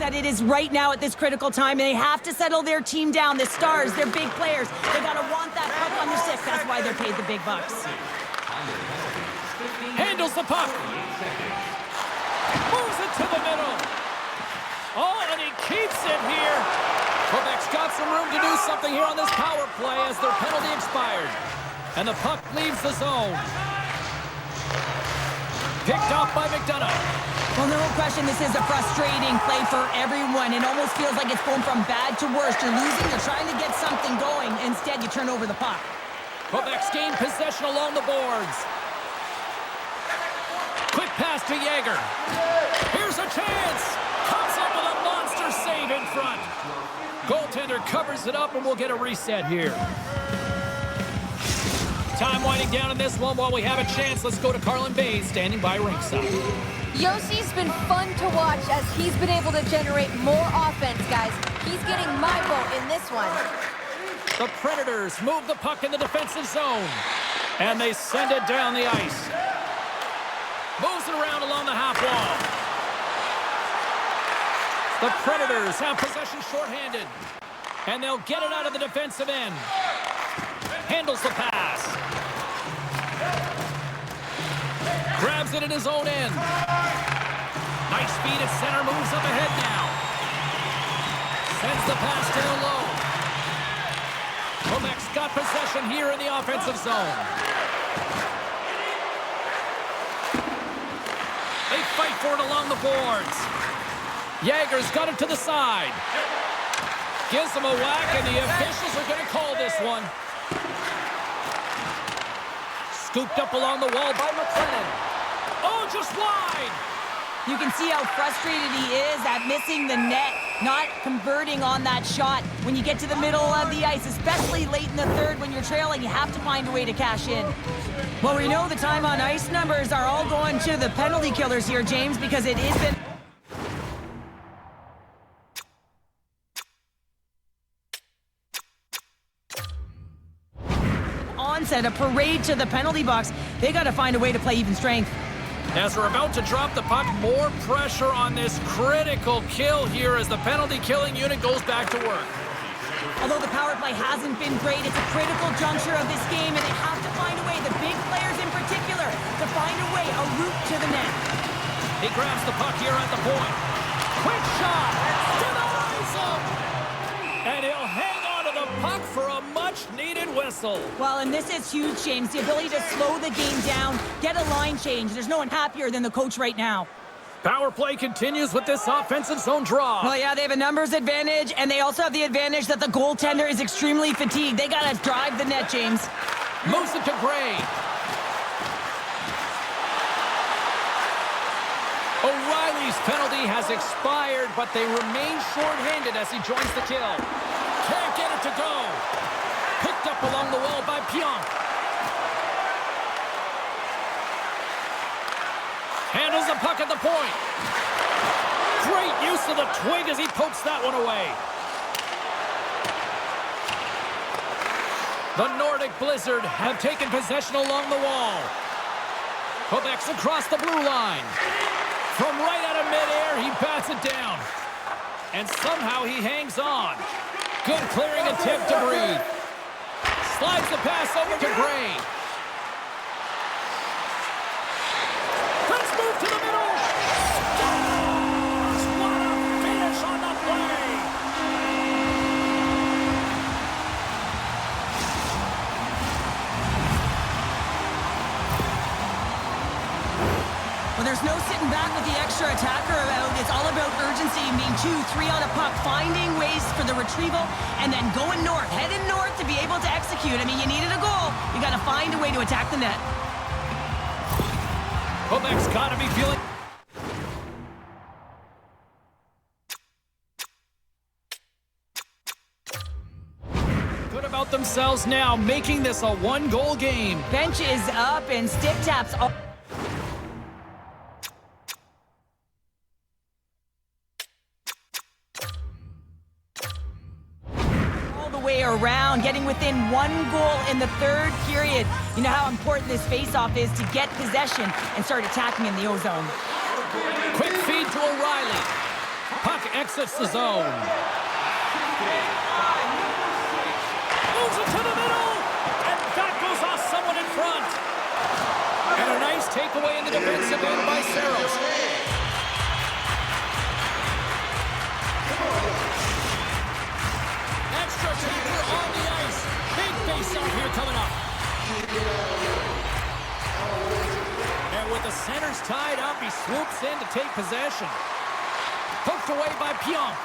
that it is right now at this critical time, and they have to settle their team down. The stars, they're big players. They got to want that puck on their stick. That's why they're paid the big bucks. Handles the puck. Moves it to the middle. Oh, and he keeps it here. Quebec's got some room to do something here on this power play as their penalty expired. And the puck leaves the zone. Picked off by McDonough. Well, no question, this is a frustrating play for everyone. It almost feels like it's going from bad to worse. You're losing, you're trying to get something going. Instead, you turn over the puck. Quebec's gained possession along the boards. Quick pass to Yager. Here's a chance. Comes up with a monster save in front. Goaltender covers it up, and we'll get a reset here. Time winding down in this one while we have a chance. Let's go to Carlin Bay, standing by ringside. Yossi's been fun to watch as he's been able to generate more offense, guys. He's getting my vote in this one. The Predators move the puck in the defensive zone, and they send it down the ice. Moves it around along the half wall. The Predators have possession shorthanded, and they'll get it out of the defensive end. Handles the pass. Grabs it in his own end. Nice feed at center, moves up ahead now. Sends the pass down low. Quebec's got possession here in the offensive zone. They fight for it along the boards. Yager's got it to the side. Gives him a whack, and the officials are going to call this one. Scooped up along the wall by McLennan. Oh, just wide. You can see how frustrated he is at missing the net, not converting on that shot. When you get to the middle of the ice, especially late in the third when you're trailing, you have to find a way to cash in. Well, we know the time on ice numbers are all going to the penalty killers here, James, because it has been... onset, a parade to the penalty box. They got to find a way to play even strength. As we're about to drop the puck, more pressure on this critical kill here as the penalty killing unit goes back to work. Although the power play hasn't been great, it's a critical juncture of this game, and they have to find a way, the big players in particular, to find a way, a route to the net. He grabs the puck here at the point. Quick shot! Denies him! And he'll hang on to the puck for a much-needed whistle. Well, and this is huge, James. The ability to slow the game down, get a line change. There's no one happier than the coach right now. Power play continues with this offensive zone draw. Well, yeah, they have a numbers advantage, and they also have the advantage that the goaltender is extremely fatigued. They got to drive the net, James. Moves it to Gray. O'Reilly's penalty has expired, but they remain shorthanded as he joins the kill. Can't get it to go. Picked up along the wall by Pionk. Handles the puck at the point. Great use of the twig as he pokes that one away. The Nordic Blizzard have taken possession along the wall. Quebec's across the blue line. From right out of midair, he bats it down. And somehow he hangs on. Good clearing attempt to breathe. Slides the pass over to Gray. Let's move to the middle. Scores! What a finish on the play. Well, there's no sitting back with the extra attacker out. It's all about urgency, being 2-3 on a puck, finding ways for the retrieval, and then going north, heading north to be able to execute. I mean, you needed a goal. You got to find a way to attack the net. Quebec's got to be feeling... good about themselves now, making this a one-goal game. Bench is up and stick taps all the way around, getting within one goal in the third period. You know how important this face-off is to get possession and start attacking in the O-zone. Quick feed to O'Reilly. Puck exits the zone. Moves it to the middle. And that goes off someone in front. And a nice takeaway in the defensive end by Saros. Extra taker on the ice. Big face-off here coming up. And with the centers tied up, he swoops in to take possession. Poked away by Pionk.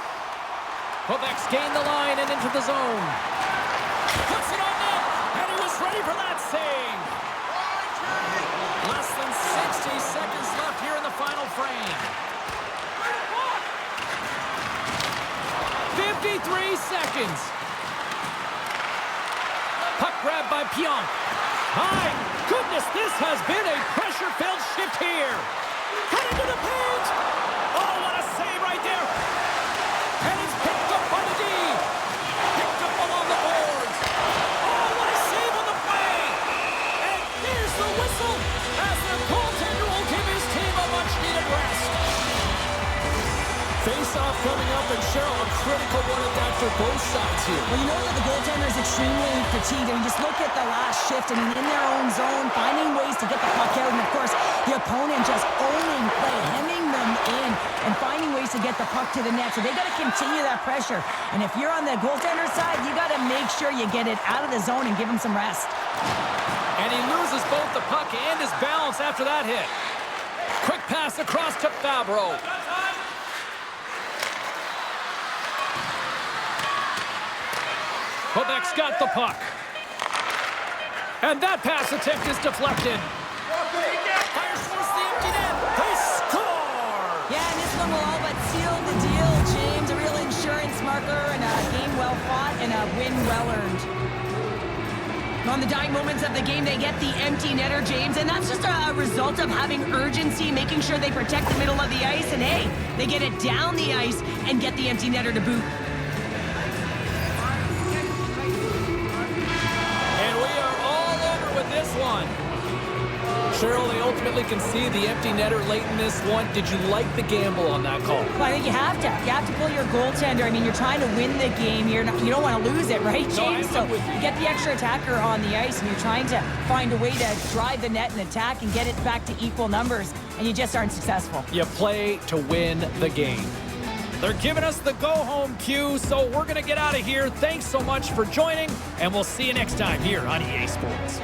Quebec's gained the line and into the zone. Puts it on net, and he was ready for that save. Less than 60 seconds left here in the final frame. 53 seconds. Puck grabbed by Pionk. My goodness, this has been a pressure-filled shift here. Heading to the paint. Oh, what a save right there. And it's picked up by the D. Picked up along the boards. Oh, what a save on the play. And there's the whistle as the goaltender will give his team a much-needed rest. Face-off coming up, and Cheryl, a critical one at that for both sides here. Well, you know that the goaltender is extremely fatigued. I mean, just look at the last shift. I mean, in their own zone, finding ways to get the puck out. And, of course, the opponent just owning play, hemming them in, and finding ways to get the puck to the net. So they got to continue that pressure. And if you're on the goaltender side, you got to make sure you get it out of the zone and give him some rest. And he loses both the puck and his balance after that hit. Quick pass across to Fabro. Quebec's got the puck. And that pass attempt is deflected. Fires towards the empty net. They score! Yeah, and this one will all but seal the deal, James. A real insurance marker and a game well fought and a win well earned. On the dying moments of the game, they get the empty netter, James, and that's just a result of having urgency, making sure they protect the middle of the ice, and hey, they get it down the ice and get the empty netter to boot. This one. Cheryl, they ultimately concede the empty netter late in this one. Did you like the gamble on that call? Well, I think you have to. You have to pull your goaltender. I mean, you're trying to win the game. You don't want to lose it, right, James? No, so you get the extra attacker on the ice, and you're trying to find a way to drive the net and attack and get it back to equal numbers, and you just aren't successful. You play to win the game. They're giving us the go-home cue, so we're going to get out of here. Thanks so much for joining, and we'll see you next time here on EA Sports.